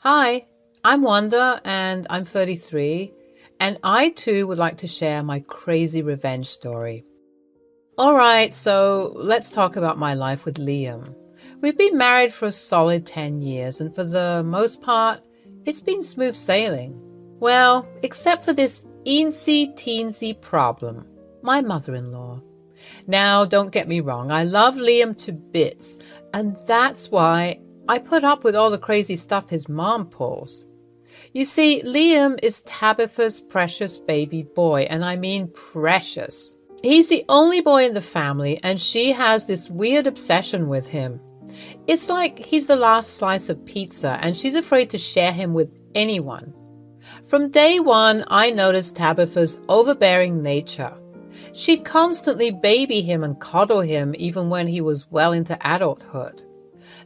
Hi, I'm Wanda and I'm 33, and I too would like to share my crazy revenge story. All right, so let's talk about my life with Liam. We've been married for a solid 10 years, and for the most part, it's been smooth sailing. Well, except for this eensy teensy problem my mother in law. Now, don't get me wrong, I love Liam to bits, and that's why I put up with all the crazy stuff his mom pulls. You see, Liam is Tabitha's precious baby boy, and I mean precious. He's the only boy in the family, and she has this weird obsession with him. It's like he's the last slice of pizza, and she's afraid to share him with anyone. From day one, I noticed Tabitha's overbearing nature. She'd constantly baby him and coddle him even when he was well into adulthood.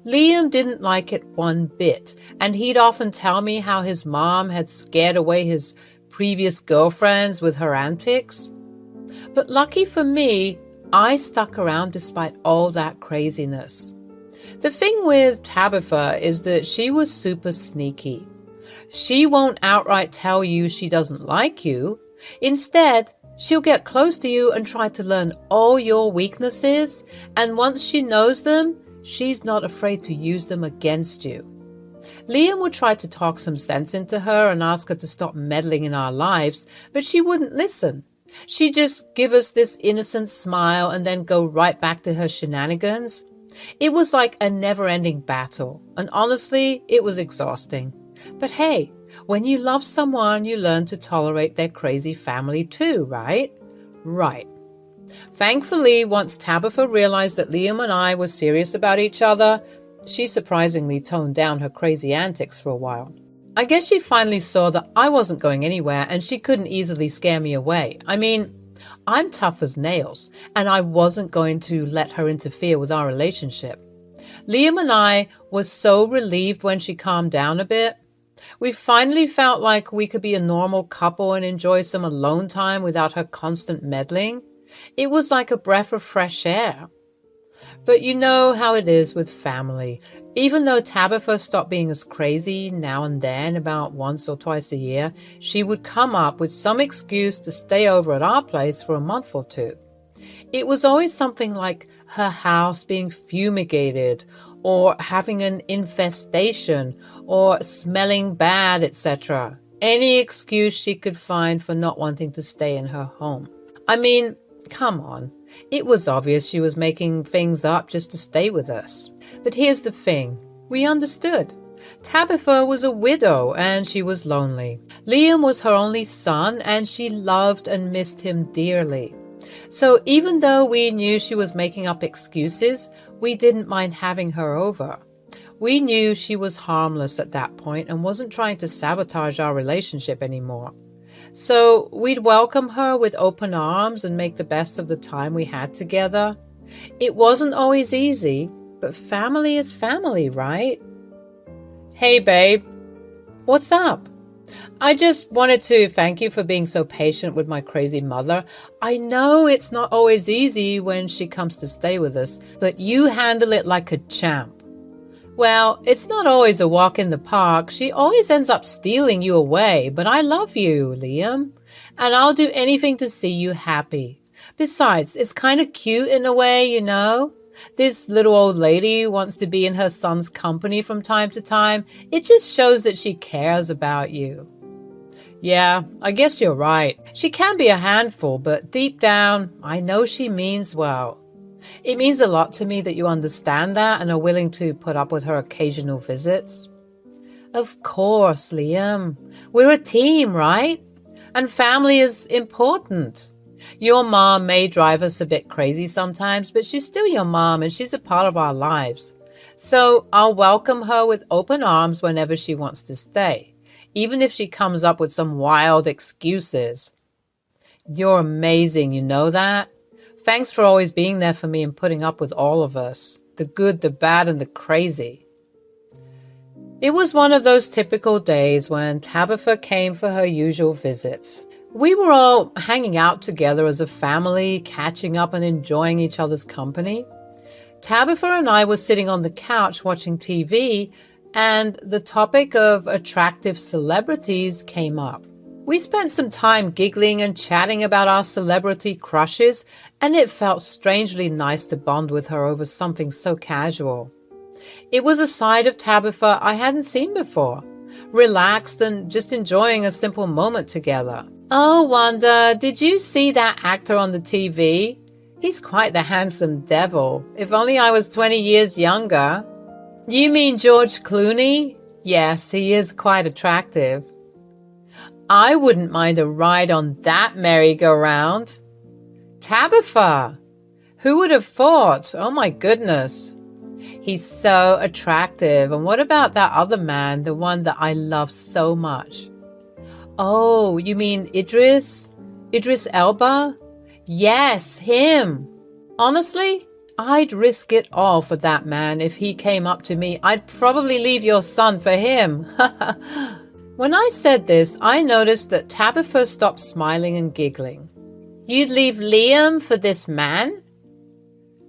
Liam didn't like it one bit, and he'd often tell me how his mom had scared away his previous girlfriends with her antics. But lucky for me, I stuck around despite all that craziness. The thing with Tabitha is that she was super sneaky. She won't outright tell you she doesn't like you. Instead, she'll get close to you and try to learn all your weaknesses, and once she knows them, she's not afraid to use them against you. Liam would try to talk some sense into her and ask her to stop meddling in our lives, but she wouldn't listen. She'd just give us this innocent smile and then go right back to her shenanigans. It was like a never-ending battle, and honestly, it was exhausting. But hey, when you love someone, you learn to tolerate their crazy family too, right? Right. Thankfully, once Tabitha realized that Liam and I were serious about each other, she surprisingly toned down her crazy antics for a while. I guess she finally saw that I wasn't going anywhere and she couldn't easily scare me away. I mean, I'm tough as nails, and I wasn't going to let her interfere with our relationship. Liam and I were so relieved when she calmed down a bit. We finally felt like we could be a normal couple and enjoy some alone time without her constant meddling. It was like a breath of fresh air. But you know how it is with family. Even though Tabitha stopped being as crazy now and then, about once or twice a year, she would come up with some excuse to stay over at our place for a month or two. It was always something like her house being fumigated, or having an infestation, or smelling bad, etc. Any excuse she could find for not wanting to stay in her home. I mean, come on. It was obvious she was making things up just to stay with us. But here's the thing. We understood. Tabitha was a widow and she was lonely. Liam was her only son and she loved and missed him dearly. So even though we knew she was making up excuses, we didn't mind having her over. We knew she was harmless at that point and wasn't trying to sabotage our relationship anymore. So we'd welcome her with open arms and make the best of the time we had together. It wasn't always easy, but family is family, right? Hey, babe. What's up? I just wanted to thank you for being so patient with my crazy mother. I know it's not always easy when she comes to stay with us, but you handle it like a champ. Well, it's not always a walk in the park. She always ends up stealing you away, but I love you, Liam, and I'll do anything to see you happy. Besides, it's kind of cute in a way, you know? This little old lady wants to be in her son's company from time to time. It just shows that she cares about you. Yeah, I guess you're right. She can be a handful, but deep down, I know she means well. It means a lot to me that you understand that and are willing to put up with her occasional visits. Of course, Liam. We're a team, right? And family is important. Your mom may drive us a bit crazy sometimes, but she's still your mom and she's a part of our lives. So I'll welcome her with open arms whenever she wants to stay, even if she comes up with some wild excuses. You're amazing, you know that? Thanks for always being there for me and putting up with all of us, the good, the bad, and the crazy. It was one of those typical days when Tabitha came for her usual visits. We were all hanging out together as a family, catching up and enjoying each other's company. Tabitha and I were sitting on the couch watching TV, and the topic of attractive celebrities came up. We spent some time giggling and chatting about our celebrity crushes, and it felt strangely nice to bond with her over something so casual. It was a side of Tabitha I hadn't seen before, relaxed and just enjoying a simple moment together. Oh, Wanda, did you see that actor on the TV? He's quite the handsome devil. If only I was 20 years younger. You mean George Clooney? Yes, he is quite attractive. I wouldn't mind a ride on that merry-go-round. Tabitha! Who would have thought? Oh my goodness. He's so attractive. And what about that other man, the one that I love so much? Oh, you mean Idris? Idris Elba? Yes, him. Honestly, I'd risk it all for that man. If he came up to me, I'd probably leave your son for him. When I said this, I noticed that Tabitha stopped smiling and giggling. You'd leave Liam for this man?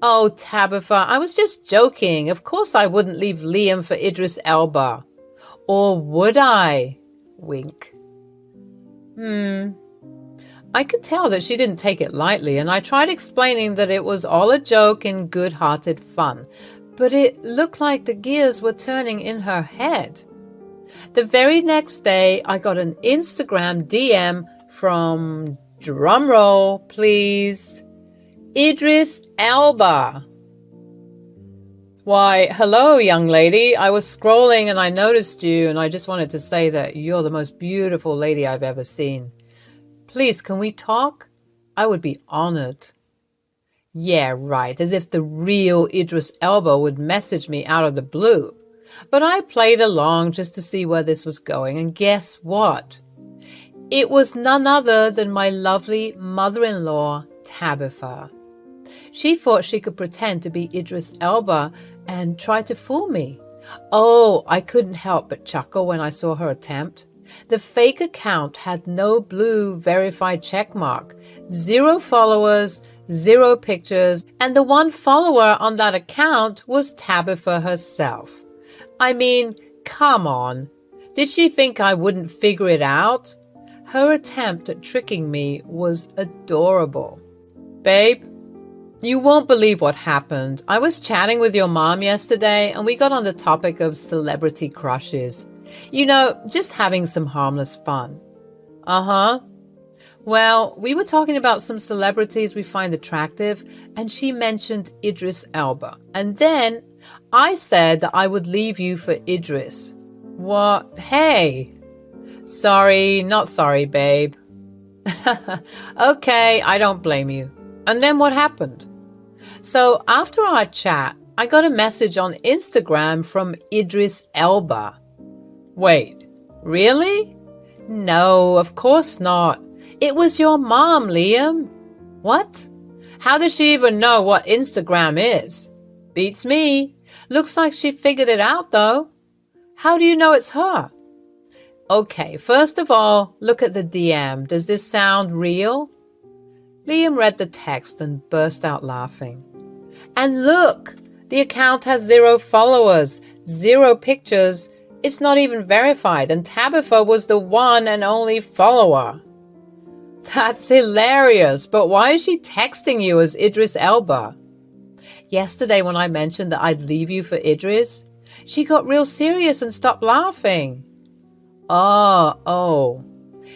Oh, Tabitha, I was just joking. Of course I wouldn't leave Liam for Idris Elba. Or would I? Wink. I could tell that she didn't take it lightly, and I tried explaining that it was all a joke in good-hearted fun. But it looked like the gears were turning in her head. The very next day, I got an Instagram DM from, drumroll please, Idris Elba. Why, hello, young lady. I was scrolling and I noticed you, and I just wanted to say that you're the most beautiful lady I've ever seen. Please, can we talk? I would be honored. Yeah, right, as if the real Idris Elba would message me out of the blue. But I played along just to see where this was going, and guess what? It was none other than my lovely mother-in-law, Tabitha. She thought she could pretend to be Idris Elba and try to fool me. Oh, I couldn't help but chuckle when I saw her attempt. The fake account had no blue verified checkmark, 0 followers, 0 pictures, and the one follower on that account was Tabitha herself. I mean, come on. Did she think I wouldn't figure it out? Her attempt at tricking me was adorable. Babe, you won't believe what happened. I was chatting with your mom yesterday, and we got on the topic of celebrity crushes. You know, just having some harmless fun. Uh-huh. Well, we were talking about some celebrities we find attractive, and she mentioned Idris Elba. And then I said that I would leave you for Idris. What? Hey! Sorry, not sorry, babe. Okay, I don't blame you. And then what happened? So after our chat, I got a message on Instagram from Idris Elba. Wait, really? No, of course not. It was your mom, Liam. What? How does she even know what Instagram is? Beats me. Looks like she figured it out, though. How do you know it's her? Okay, first of all, look at the DM. Does this sound real? Liam read the text and burst out laughing. And look, the account has 0 followers, 0 pictures. It's not even verified, and Tabitha was the one and only follower. That's hilarious, but why is she texting you as Idris Elba? Yesterday when I mentioned that I'd leave you for Idris, she got real serious and stopped laughing. Oh.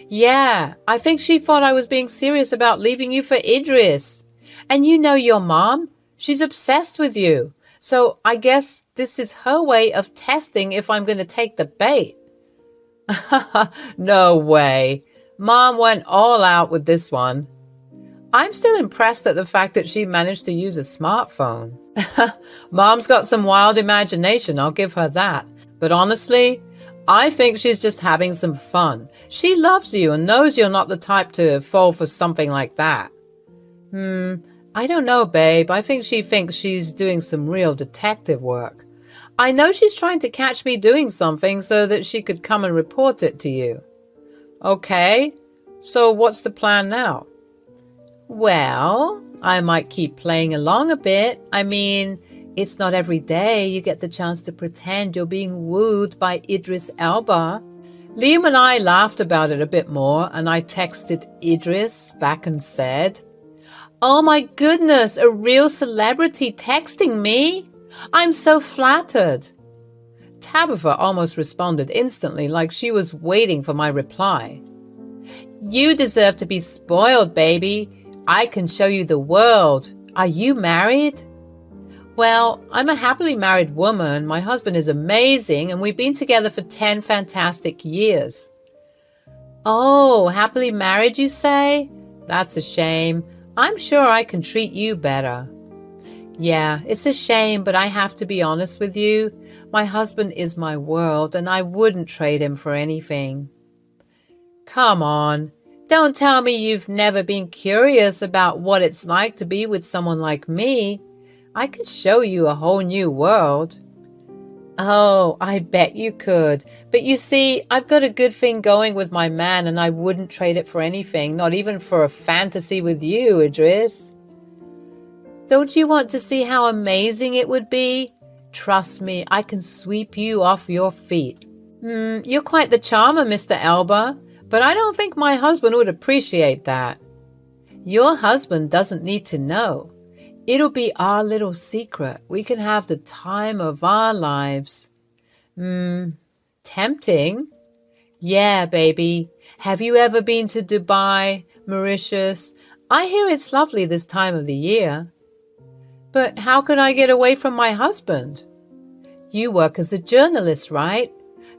Yeah, I think she thought I was being serious about leaving you for Idris. And you know your mom, she's obsessed with you. So I guess this is her way of testing if I'm going to take the bait. No way. Mom went all out with this one. I'm still impressed at the fact that she managed to use a smartphone. Mom's got some wild imagination, I'll give her that. But honestly, I think she's just having some fun. She loves you and knows you're not the type to fall for something like that. I don't know, babe. I think she thinks she's doing some real detective work. I know she's trying to catch me doing something so that she could come and report it to you. Okay, so what's the plan now? Well, I might keep playing along a bit. I mean, It's not every day you get the chance to pretend you're being wooed by Idris Elba. Liam and I laughed about it a bit more, and I texted Idris back and said, "Oh my goodness, a real celebrity texting me? I'm so flattered." Tabitha almost responded instantly, like she was waiting for my reply. "You deserve to be spoiled, baby. I can show you the world. Are you married?" "Well, I'm a happily married woman. My husband is amazing, and we've been together for 10 fantastic years." "Oh, happily married, you say? That's a shame. I'm sure I can treat you better." "Yeah, it's a shame, but I have to be honest with you. My husband is my world, and I wouldn't trade him for anything." "Come on. Don't tell me you've never been curious about what it's like to be with someone like me. I could show you a whole new world." "Oh, I bet you could. But you see, I've got a good thing going with my man, and I wouldn't trade it for anything, not even for a fantasy with you, Idris." "Don't you want to see how amazing it would be? Trust me, I can sweep you off your feet." You're quite the charmer, Mr. Elba, but I don't think my husband would appreciate that." "Your husband doesn't need to know. It'll be our little secret. We can have the time of our lives." Tempting? Yeah, baby. Have you ever been to Dubai, Mauritius? I hear it's lovely this time of the year. "But how could I get away from my husband?" "You work as a journalist, right?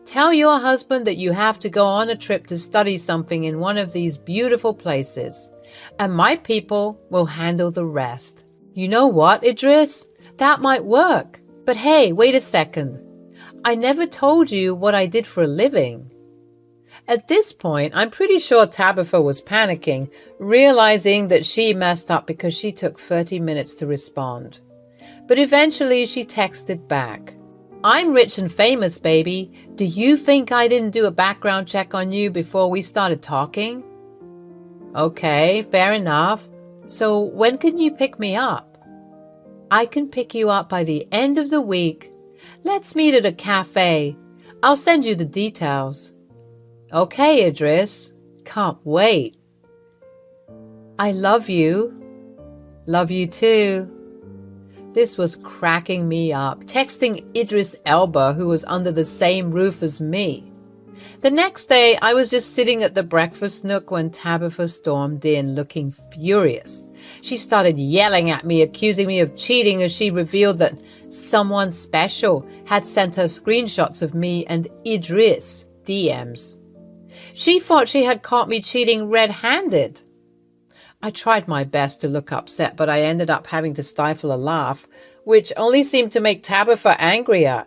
Tell your husband that you have to go on a trip to study something in one of these beautiful places, and my people will handle the rest." "You know what, Idris? That might work. But hey, wait a second. I never told you what I did for a living." At this point, I'm pretty sure Tabitha was panicking, realizing that she messed up because she took 30 minutes to respond. But eventually she texted back, "I'm rich and famous, baby. Do you think I didn't do a background check on you before we started talking?" "Okay, fair enough. So when can you pick me up?" "I can pick you up by the end of the week. Let's meet at a cafe. I'll send you the details." "Okay, Idris. Can't wait." "I love you." "Love you too." This was cracking me up, texting Idris Elba, who was under the same roof as me. The next day, I was just sitting at the breakfast nook when Tabitha stormed in, looking furious. She started yelling at me, accusing me of cheating as she revealed that someone special had sent her screenshots of me and Idris DMs. She thought she had caught me cheating red-handed. I tried my best to look upset, but I ended up having to stifle a laugh, which only seemed to make Tabitha angrier.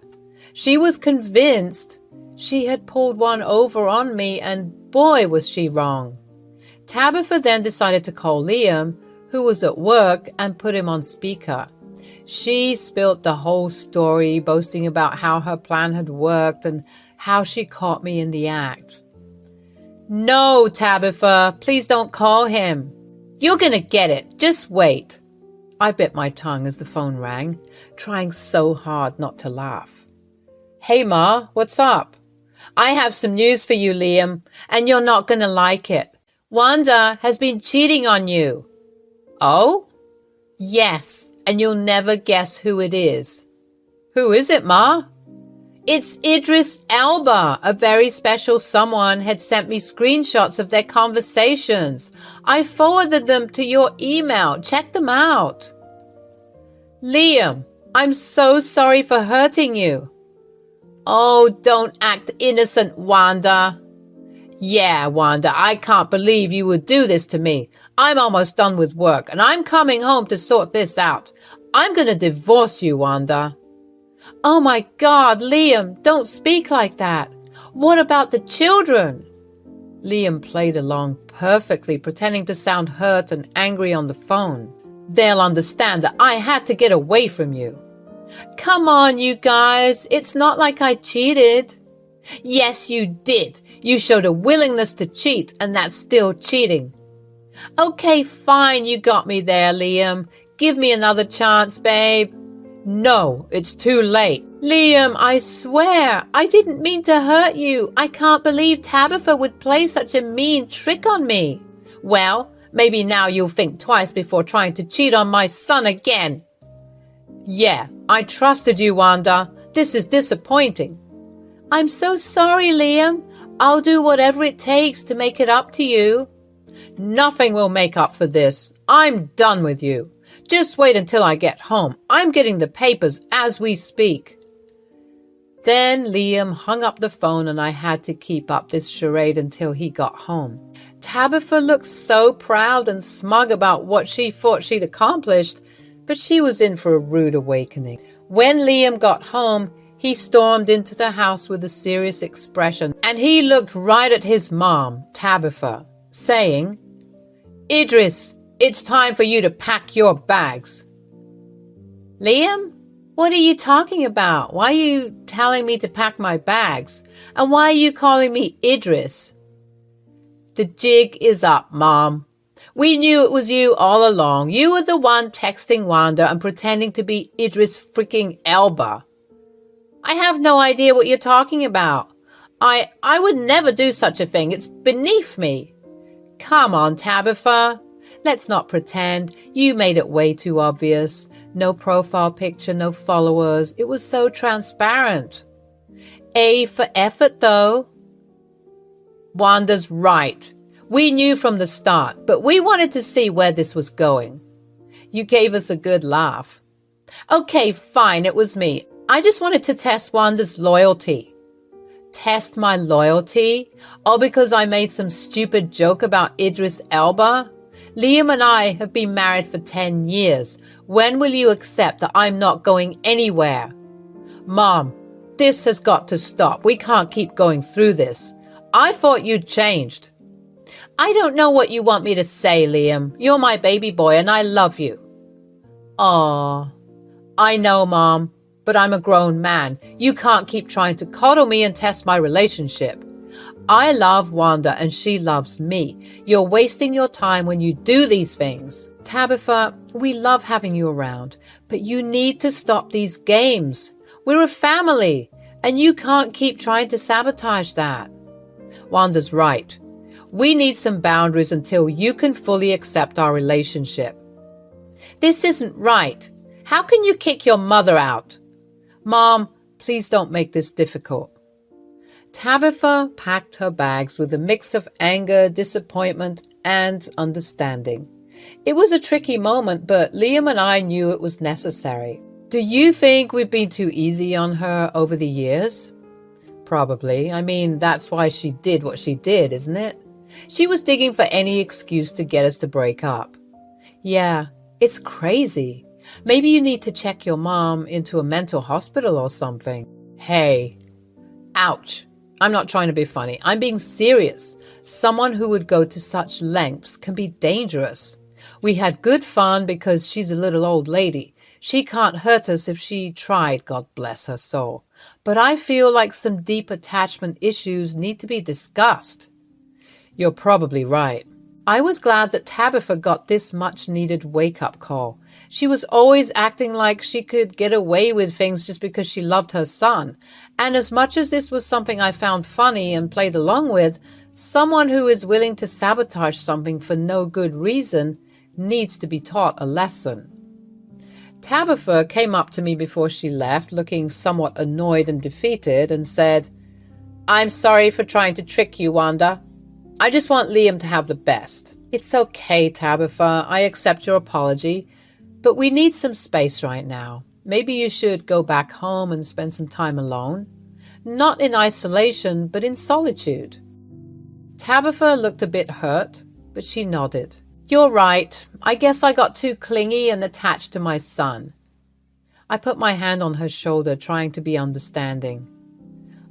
She was convinced she had pulled one over on me, and boy was she wrong. Tabitha then decided to call Liam, who was at work, and put him on speaker. She spilt the whole story, boasting about how her plan had worked and how she caught me in the act. "No, Tabitha, please don't call him. You're gonna get it. Just wait." I bit my tongue as the phone rang, trying so hard not to laugh. "Hey, Ma, what's up?" "I have some news for you, Liam, and you're not gonna like it. Wanda has been cheating on you." "Oh?" "Yes, and you'll never guess who it is." "Who is it, Ma?" "It's Idris Elba. A very special someone had sent me screenshots of their conversations. I forwarded them to your email. Check them out." "Liam, I'm so sorry for hurting you." "Oh, don't act innocent, Wanda." "Yeah, Wanda, I can't believe you would do this to me. I'm almost done with work, and I'm coming home to sort this out. I'm going to divorce you, Wanda." "Oh my God, Liam, don't speak like that. What about the children?" Liam played along perfectly, pretending to sound hurt and angry on the phone. "They'll understand that I had to get away from you." "Come on, you guys. It's not like I cheated." "Yes, you did. You showed a willingness to cheat, and that's still cheating." "Okay, fine, you got me there, Liam. Give me another chance, babe." No, it's too late. Liam, I swear, I didn't mean to hurt you. I can't believe Tabitha would play such a mean trick on me. Well, maybe now you'll think twice before trying to cheat on my son again. Yeah, I trusted you, Wanda. This is disappointing. I'm so sorry, Liam. I'll do whatever it takes to make it up to you. Nothing will make up for this. I'm done with you. Just wait until I get home. I'm getting the papers as we speak. Then Liam hung up the phone and I had to keep up this charade until he got home. Tabitha looked so proud and smug about what she thought she'd accomplished, but she was in for a rude awakening. When Liam got home, he stormed into the house with a serious expression, and he looked right at his mom, Tabitha, saying, "Idris, it's time for you to pack your bags." Liam, what are you talking about? Why are you telling me to pack my bags? And why are you calling me Idris? The jig is up, Mom. We knew it was you all along. You were the one texting Wanda and pretending to be Idris freaking Elba. I have no idea what you're talking about. I would never do such a thing. It's beneath me. Come on, Tabitha. Let's not pretend. You made it way too obvious. No profile picture, no followers. It was so transparent. A for effort, though. Wanda's right. We knew from the start, but we wanted to see where this was going. You gave us a good laugh. Okay, fine, it was me. I just wanted to test Wanda's loyalty. Test my loyalty? All because I made some stupid joke about Idris Elba? Liam and I have been married for 10 years. When will you accept that I'm not going anywhere? Mom, this has got to stop. We can't keep going through this. I thought you'd changed. I don't know what you want me to say, Liam. You're my baby boy and I love you. Aw, I know, Mom, but I'm a grown man. You can't keep trying to coddle me and test my relationship. I love Wanda and she loves me. You're wasting your time when you do these things. Tabitha, we love having you around, but you need to stop these games. We're a family, and you can't keep trying to sabotage that. Wanda's right. We need some boundaries until you can fully accept our relationship. This isn't right. How can you kick your mother out? Mom, please don't make this difficult. Tabitha packed her bags with a mix of anger, disappointment, and understanding. It was a tricky moment, but Liam and I knew it was necessary. Do you think we've been too easy on her over the years? Probably. I mean, that's why she did what she did, isn't it? She was digging for any excuse to get us to break up. Yeah, it's crazy. Maybe you need to check your mom into a mental hospital or something. Hey, ouch. I'm not trying to be funny. I'm being serious. Someone who would go to such lengths can be dangerous. We had good fun because she's a little old lady. She can't hurt us if she tried, God bless her soul. But I feel like some deep attachment issues need to be discussed. You're probably right. I was glad that Tabitha got this much-needed wake-up call. She was always acting like she could get away with things just because she loved her son. And as much as this was something I found funny and played along with, someone who is willing to sabotage something for no good reason needs to be taught a lesson. Tabitha came up to me before she left, looking somewhat annoyed and defeated, and said, "I'm sorry for trying to trick you, Wanda. I just want Liam to have the best." It's okay, Tabitha. I accept your apology, but we need some space right now. Maybe you should go back home and spend some time alone. Not in isolation, but in solitude. Tabitha looked a bit hurt, but she nodded. You're right. I guess I got too clingy and attached to my son. I put my hand on her shoulder, trying to be understanding.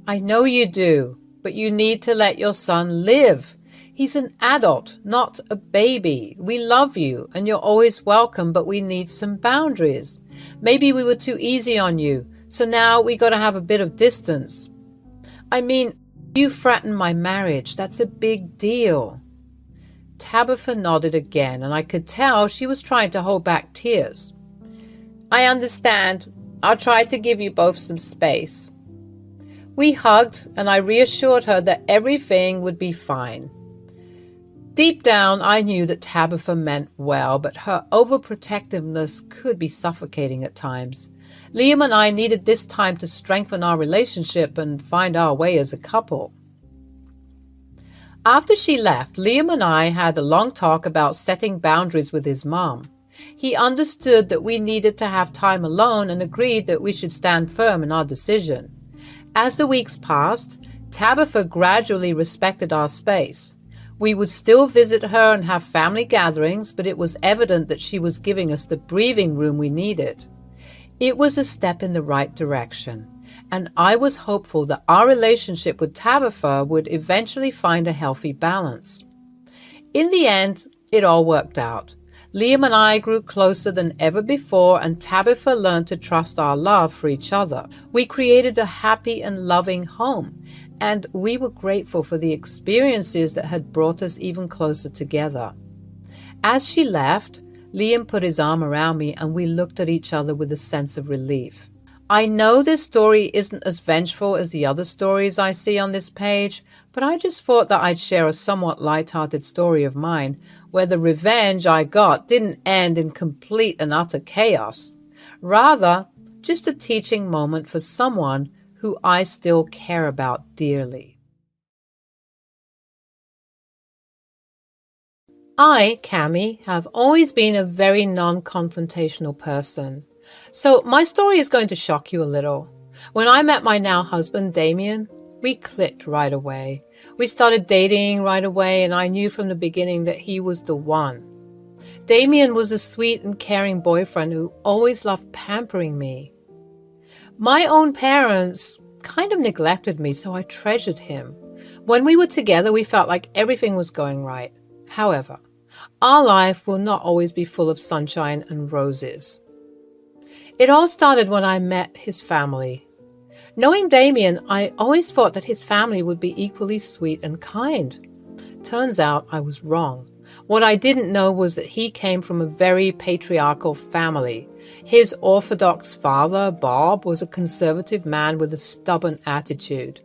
I know you do, but you need to let your son live. He's an adult, not a baby. We love you, and you're always welcome, but we need some boundaries. Maybe we were too easy on you, so now we gotta have a bit of distance. I mean, you threatened my marriage. That's a big deal. Tabitha nodded again, and I could tell she was trying to hold back tears. I understand, I'll try to give you both some space." We hugged, and I reassured her that everything would be fine. Deep down, I knew that Tabitha meant well, but her overprotectiveness could be suffocating at times. Liam and I needed this time to strengthen our relationship and find our way as a couple. After she left, Liam and I had a long talk about setting boundaries with his mom. He understood that we needed to have time alone and agreed that we should stand firm in our decision. As the weeks passed, Tabitha gradually respected our space. We would still visit her and have family gatherings, but it was evident that she was giving us the breathing room we needed. It was a step in the right direction, and I was hopeful that our relationship with Tabitha would eventually find a healthy balance. In the end, it all worked out. Liam and I grew closer than ever before, and Tabitha learned to trust our love for each other. We created a happy and loving home, and we were grateful for the experiences that had brought us even closer together. As she left, Liam put his arm around me, and we looked at each other with a sense of relief. I know this story isn't as vengeful as the other stories I see on this page, but I just thought that I'd share a somewhat light-hearted story of mine, where the revenge I got didn't end in complete and utter chaos. Rather, just a teaching moment for someone who I still care about dearly. I, Cami, have always been a very non-confrontational person. So my story is going to shock you a little. When I met my now husband, Damien, we clicked right away. We started dating right away, and I knew from the beginning that he was the one. Damien was a sweet and caring boyfriend who always loved pampering me. My own parents kind of neglected me, so I treasured him. When we were together, we felt like everything was going right. However, our life will not always be full of sunshine and roses. It all started when I met his family. Knowing Damien, I always thought that his family would be equally sweet and kind. Turns out I was wrong. What I didn't know was that he came from a very patriarchal family. His Orthodox father, Bob, was a conservative man with a stubborn attitude.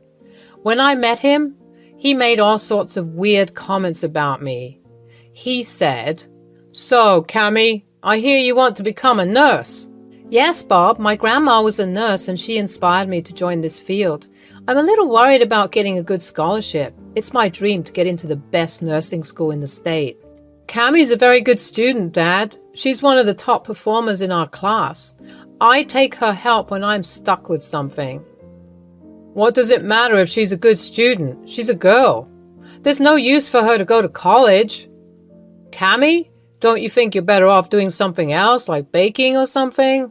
When I met him, he made all sorts of weird comments about me. He said, "So, Cami, I hear you want to become a nurse." "Yes, Bob, my grandma was a nurse and she inspired me to join this field. I'm a little worried about getting a good scholarship. It's my dream to get into the best nursing school in the state." "Cami's a very good student, Dad. She's one of the top performers in our class. I take her help when I'm stuck with something." "What does it matter if she's a good student? She's a girl. There's no use for her to go to college." "Cami, don't you think you're better off doing something else, like baking or something?"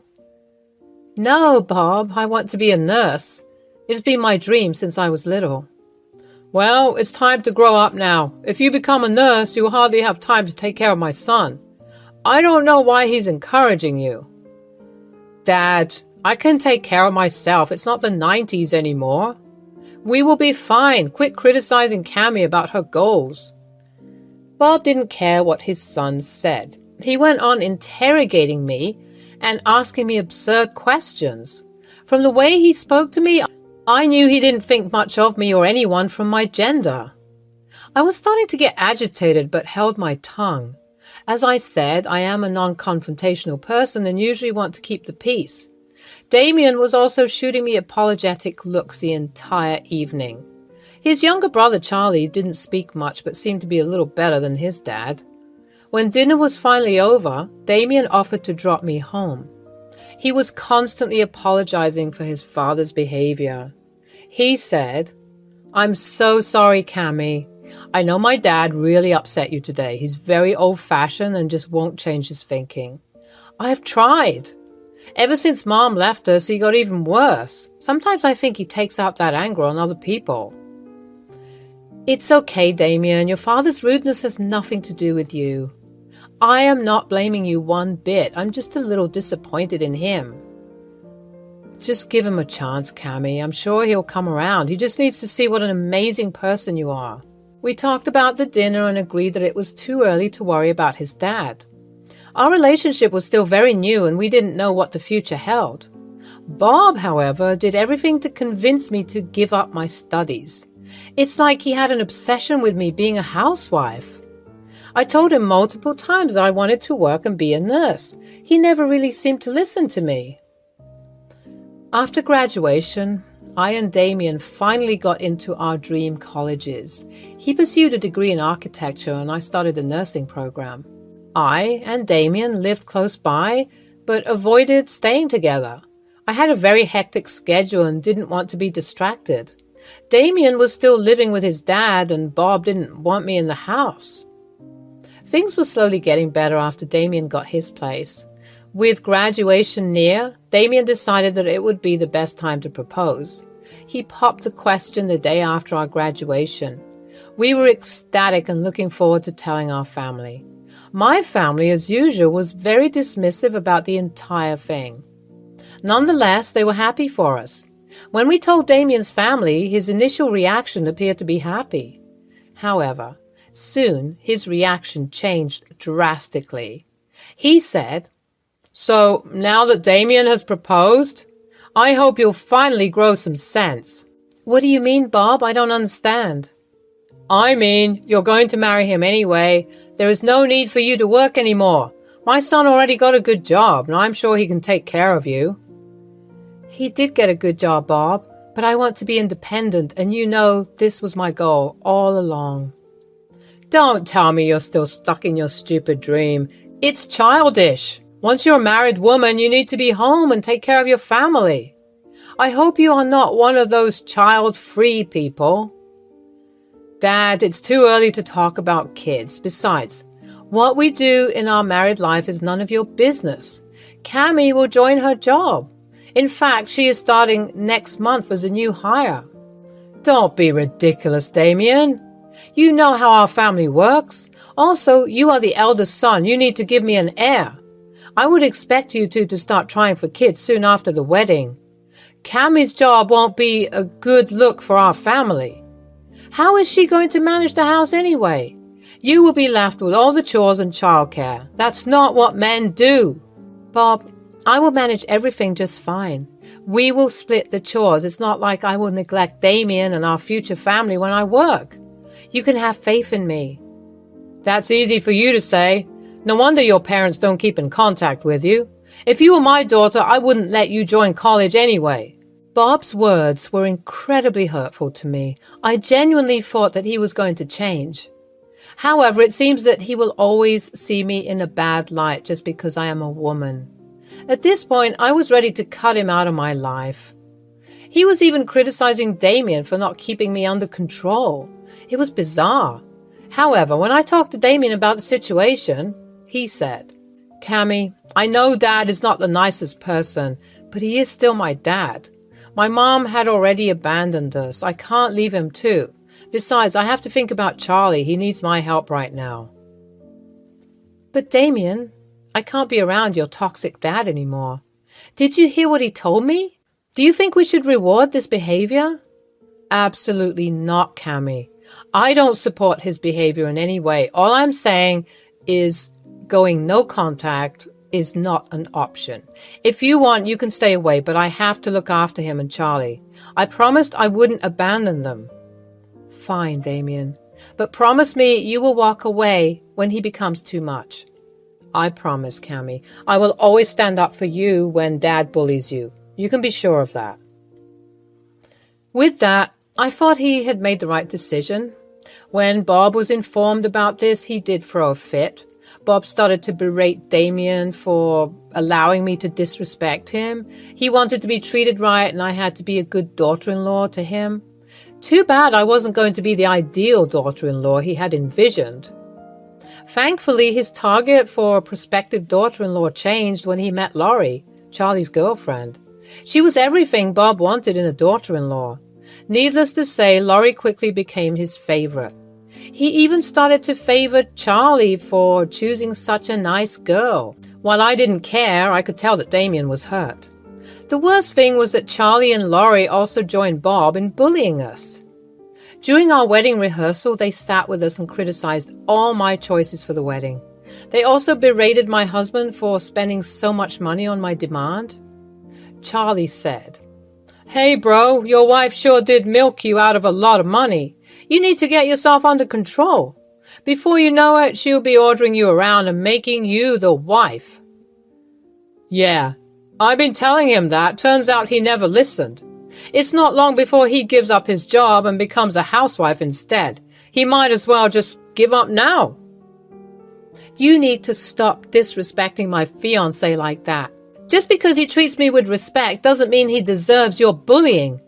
"No, Bob, I want to be a nurse. It has been my dream since I was little." "Well, it's time to grow up now. If you become a nurse, you'll hardly have time to take care of my son. I don't know why he's encouraging you." "Dad, I can take care of myself. It's not the 90s anymore." "We will be fine. Quit criticizing Cami about her goals." Bob didn't care what his son said. He went on interrogating me and asking me absurd questions. From the way he spoke to me, I knew he didn't think much of me or anyone from my gender. I was starting to get agitated but held my tongue. As I said, I am a non-confrontational person and usually want to keep the peace. Damien was also shooting me apologetic looks the entire evening. His younger brother Charlie didn't speak much but seemed to be a little better than his dad. When dinner was finally over, Damien offered to drop me home. He was constantly apologizing for his father's behavior. He said, "I'm so sorry, Cami. I know my dad really upset you today. He's very old-fashioned and just won't change his thinking. I've tried. Ever since Mom left us, he got even worse. Sometimes I think he takes out that anger on other people." "It's okay, Damien. Your father's rudeness has nothing to do with you. I am not blaming you one bit. I'm just a little disappointed in him." "Just give him a chance, Cami. I'm sure he'll come around. He just needs to see what an amazing person you are." We talked about the dinner and agreed that it was too early to worry about his dad. Our relationship was still very new and we didn't know what the future held. Bob, however, did everything to convince me to give up my studies. It's like he had an obsession with me being a housewife. I told him multiple times that I wanted to work and be a nurse. He never really seemed to listen to me. After graduation, I and Damien finally got into our dream colleges. He pursued a degree in architecture and I started a nursing program. I and Damien lived close by, but avoided staying together. I had a very hectic schedule and didn't want to be distracted. Damien was still living with his dad and Bob didn't want me in the house. Things were slowly getting better after Damien got his place. With graduation near, Damien decided that it would be the best time to propose. He popped the question the day after our graduation. We were ecstatic and looking forward to telling our family. My family, as usual, was very dismissive about the entire thing. Nonetheless, they were happy for us. When we told Damien's family, his initial reaction appeared to be happy. However, soon his reaction changed drastically. He said, "So, now that Damien has proposed, I hope you'll finally grow some sense." "What do you mean, Bob? I don't understand." "I mean, you're going to marry him anyway. There is no need for you to work anymore. My son already got a good job, and I'm sure he can take care of you." "He did get a good job, Bob, but I want to be independent, and you know this was my goal all along." "Don't tell me you're still stuck in your stupid dream. It's childish. Once you're a married woman, you need to be home and take care of your family. I hope you are not one of those child-free people." "Dad, it's too early to talk about kids. Besides, what we do in our married life is none of your business. Cammie will join her job. In fact, she is starting next month as a new hire." "Don't be ridiculous, Damien. You know how our family works. Also, you are the eldest son. You need to give me an heir. I would expect you two to start trying for kids soon after the wedding. Cammie's job won't be a good look for our family. How is she going to manage the house anyway? You will be left with all the chores and childcare. That's not what men do." "Bob, I will manage everything just fine. We will split the chores. It's not like I will neglect Damien and our future family when I work. You can have faith in me." "That's easy for you to say. No wonder your parents don't keep in contact with you. If you were my daughter, I wouldn't let you join college anyway." Bob's words were incredibly hurtful to me. I genuinely thought that he was going to change. However, it seems that he will always see me in a bad light just because I am a woman. At this point, I was ready to cut him out of my life. He was even criticizing Damien for not keeping me under control. It was bizarre. However, when I talked to Damien about the situation, he said, "Cammie, I know Dad is not the nicest person, but he is still my dad. My mom had already abandoned us. I can't leave him too. Besides, I have to think about Charlie. He needs my help right now." "But Damien, I can't be around your toxic dad anymore. Did you hear what he told me? Do you think we should reward this behavior?" "Absolutely not, Cammie. I don't support his behavior in any way. All I'm saying is going no contact is not an option. If you want, you can stay away, but I have to look after him and Charlie. I promised I wouldn't abandon them." "Fine, Damien. But promise me you will walk away when he becomes too much." "I promise, Cammie. I will always stand up for you when Dad bullies you. You can be sure of that." With that, I thought he had made the right decision. When Bob was informed about this, he did throw a fit. Bob started to berate Damien for allowing me to disrespect him. He wanted to be treated right, and I had to be a good daughter-in-law to him. Too bad I wasn't going to be the ideal daughter-in-law he had envisioned. Thankfully, his target for a prospective daughter-in-law changed when he met Laurie, Charlie's girlfriend. She was everything Bob wanted in a daughter-in-law. Needless to say, Laurie quickly became his favorite. He even started to favor Charlie for choosing such a nice girl. While I didn't care, I could tell that Damien was hurt. The worst thing was that Charlie and Laurie also joined Bob in bullying us. During our wedding rehearsal, they sat with us and criticized all my choices for the wedding. They also berated my husband for spending so much money on my demand. Charlie said, "Hey bro, your wife sure did milk you out of a lot of money. You need to get yourself under control. Before you know it, she'll be ordering you around and making you the wife." Yeah, I've been telling him that. Turns out he never listened. It's not long before he gives up his job and becomes a housewife instead. He might as well just give up now. You need to stop disrespecting my fiancé like that. Just because he treats me with respect doesn't mean he deserves your bullying.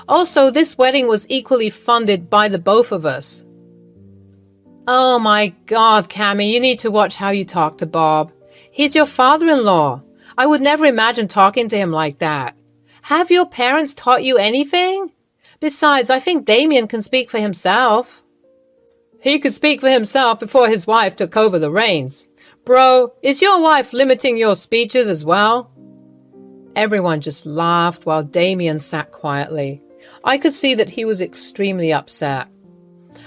Also, this wedding was equally funded by the both of us. Oh my God, Cammy, you need to watch how you talk to Bob. He's your father-in-law. I would never imagine talking to him like that. Have your parents taught you anything? Besides, I think Damien can speak for himself. He could speak for himself before his wife took over the reins. Bro, is your wife limiting your speeches as well? Everyone just laughed while Damien sat quietly. I could see that he was extremely upset.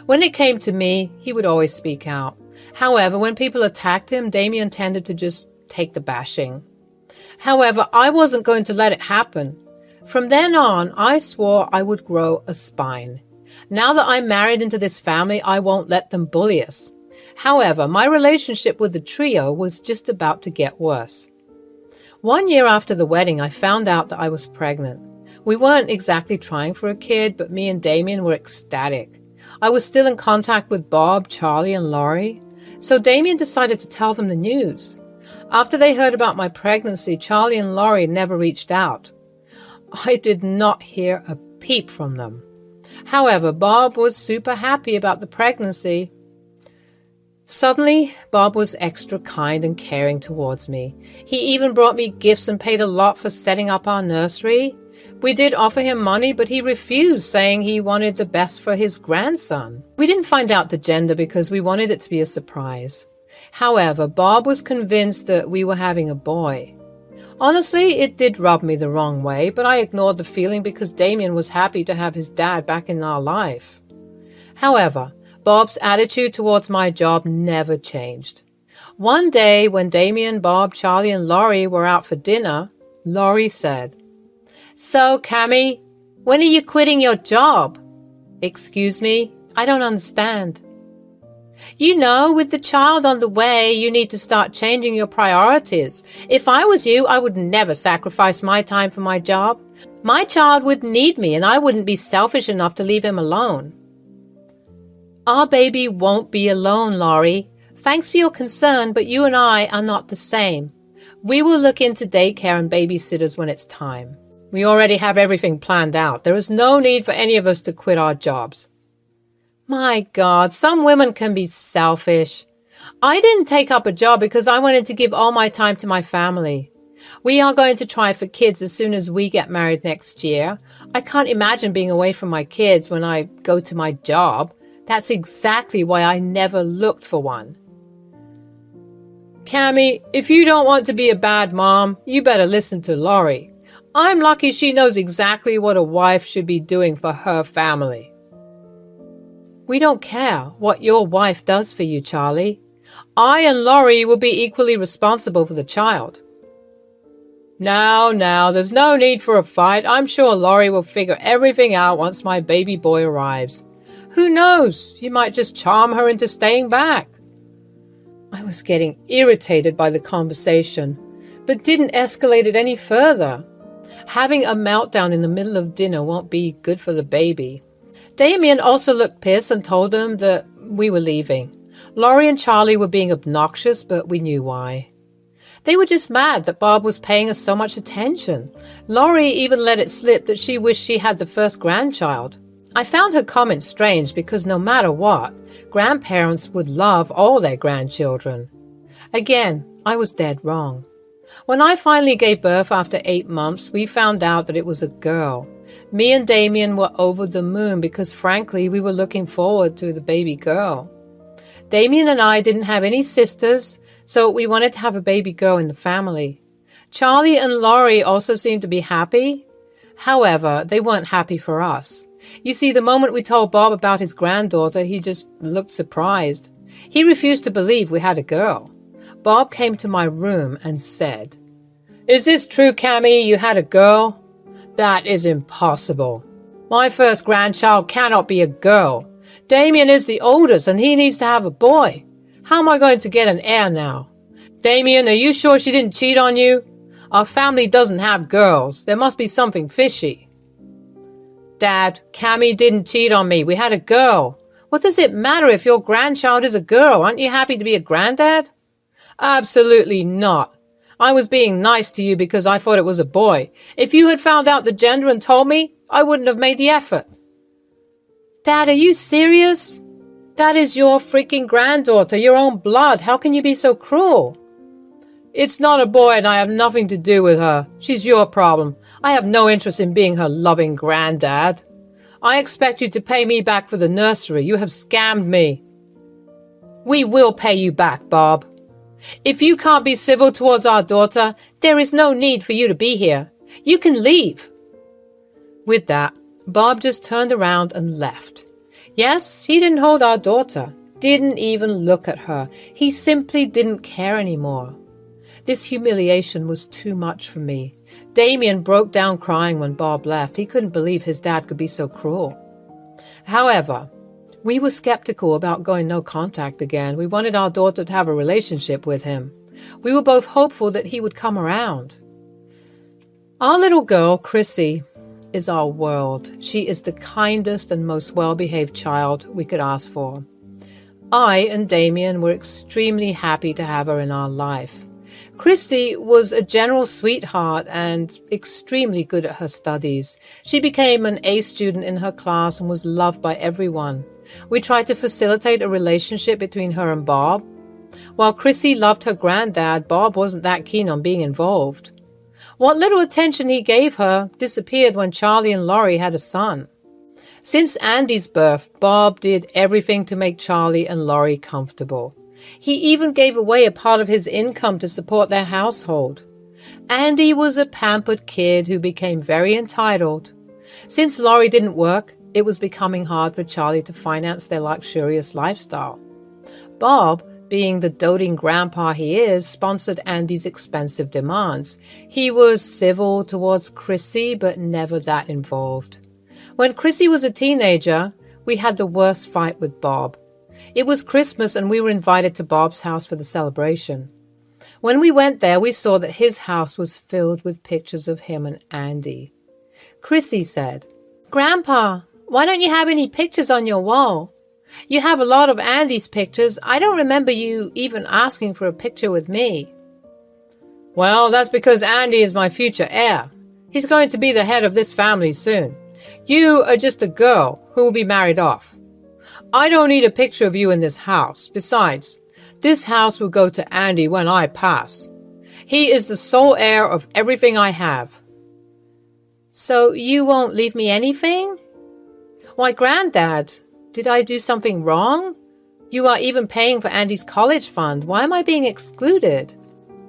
When it came to me, he would always speak out. However, when people attacked him, Damien tended to just take the bashing. However, I wasn't going to let it happen. From then on, I swore I would grow a spine. Now that I'm married into this family, I won't let them bully us. However, my relationship with the trio was just about to get worse. 1 year after the wedding, I found out that I was pregnant. We weren't exactly trying for a kid, but me and Damien were ecstatic. I was still in contact with Bob, Charlie, and Laurie, so Damien decided to tell them the news. After they heard about my pregnancy, Charlie and Laurie never reached out. I did not hear a peep from them. However, Bob was super happy about the pregnancy. Suddenly, Bob was extra kind and caring towards me. He even brought me gifts and paid a lot for setting up our nursery. We did offer him money, but he refused, saying he wanted the best for his grandson. We didn't find out the gender because we wanted it to be a surprise. However, Bob was convinced that we were having a boy. Honestly, it did rub me the wrong way, but I ignored the feeling because Damien was happy to have his dad back in our life. However, Bob's attitude towards my job never changed. One day, when Damien, Bob, Charlie, and Laurie were out for dinner, Laurie said, "So, Cammy, when are you quitting your job?" "Excuse me? I don't understand." "You know, with the child on the way, you need to start changing your priorities. If I was you, I would never sacrifice my time for my job. My child would need me, and I wouldn't be selfish enough to leave him alone." "Our baby won't be alone, Laurie. Thanks for your concern, but you and I are not the same. We will look into daycare and babysitters when it's time. We already have everything planned out. There is no need for any of us to quit our jobs." My God, some women can be selfish. I didn't take up a job because I wanted to give all my time to my family. We are going to try for kids as soon as we get married next year. I can't imagine being away from my kids when I go to my job. That's exactly why I never looked for one. Cammy, if you don't want to be a bad mom, you better listen to Laurie. I'm lucky she knows exactly what a wife should be doing for her family. We don't care what your wife does for you, Charlie. I and Laurie will be equally responsible for the child. Now, there's no need for a fight. I'm sure Laurie will figure everything out once my baby boy arrives. Who knows? You might just charm her into staying back. I was getting irritated by the conversation, but didn't escalate it any further. Having a meltdown in the middle of dinner won't be good for the baby. Damien also looked pissed and told them that we were leaving. Laurie and Charlie were being obnoxious, but we knew why. They were just mad that Bob was paying us so much attention. Laurie even let it slip that she wished she had the first grandchild. I found her comment strange because no matter what, grandparents would love all their grandchildren. Again, I was dead wrong. When I finally gave birth after 8 months, we found out that it was a girl. Me and Damien were over the moon because, frankly, we were looking forward to the baby girl. Damien and I didn't have any sisters, so we wanted to have a baby girl in the family. Charlie and Laurie also seemed to be happy. However, they weren't happy for us. You see, the moment we told Bob about his granddaughter, he just looked surprised. He refused to believe we had a girl. Bob came to my room and said, Is this true, Cammy? You had a girl? That is impossible. My first grandchild cannot be a girl. Damien is the oldest and he needs to have a boy. How am I going to get an heir now? Damien, are you sure she didn't cheat on you? Our family doesn't have girls. There must be something fishy. Dad, Cammy didn't cheat on me. We had a girl. What does it matter if your grandchild is a girl? Aren't you happy to be a granddad? Absolutely not. I was being nice to you because I thought it was a boy. If you had found out the gender and told me, I wouldn't have made the effort. Dad, are you serious? That is your freaking granddaughter, your own blood. How can you be so cruel? It's not a boy and I have nothing to do with her. She's your problem. I have no interest in being her loving granddad. I expect you to pay me back for the nursery. You have scammed me. We will pay you back, Bob. If you can't be civil towards our daughter, there is no need for you to be here. You can leave. With that, Bob just turned around and left. Yes, he didn't hold our daughter, didn't even look at her. He simply didn't care anymore. This humiliation was too much for me. Damien broke down crying when Bob left. He couldn't believe his dad could be so cruel. However, we were skeptical about going no contact again. We wanted our daughter to have a relationship with him. We were both hopeful that he would come around. Our little girl, Chrissy, is our world. She is the kindest and most well-behaved child we could ask for. I and Damien were extremely happy to have her in our life. Christy was a general sweetheart and extremely good at her studies. She became an A student in her class and was loved by everyone. We tried to facilitate a relationship between her and Bob. While Chrissy loved her granddad, Bob wasn't that keen on being involved. What little attention he gave her disappeared when Charlie and Laurie had a son. Since Andy's birth, Bob did everything to make Charlie and Laurie comfortable. He even gave away a part of his income to support their household. Andy was a pampered kid who became very entitled. Since Laurie didn't work, it was becoming hard for Charlie to finance their luxurious lifestyle. Bob, being the doting grandpa he is, sponsored Andy's expensive demands. He was civil towards Chrissy, but never that involved. When Chrissy was a teenager, we had the worst fight with Bob. It was Christmas and we were invited to Bob's house for the celebration. When we went there, we saw that his house was filled with pictures of him and Andy. Chrissy said, "Grandpa, why don't you have any pictures on your wall? You have a lot of Andy's pictures. I don't remember you even asking for a picture with me." "Well, that's because Andy is my future heir. He's going to be the head of this family soon. You are just a girl who will be married off. I don't need a picture of you in this house. Besides, this house will go to Andy when I pass. He is the sole heir of everything I have." "So you won't leave me anything?" "Why, Granddad, did I do something wrong? You are even paying for Andy's college fund. Why am I being excluded?"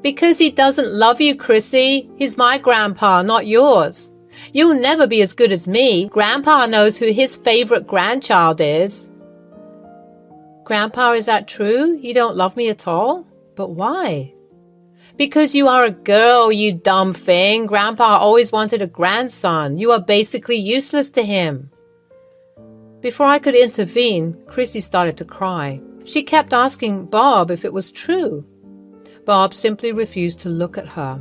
"Because he doesn't love you, Chrissy. He's my grandpa, not yours. You'll never be as good as me. Grandpa knows who his favorite grandchild is." "Grandpa, is that true? You don't love me at all? But why?" "Because you are a girl, you dumb thing. Grandpa always wanted a grandson. You are basically useless to him." Before I could intervene, Chrissy started to cry. She kept asking Bob if it was true. Bob simply refused to look at her.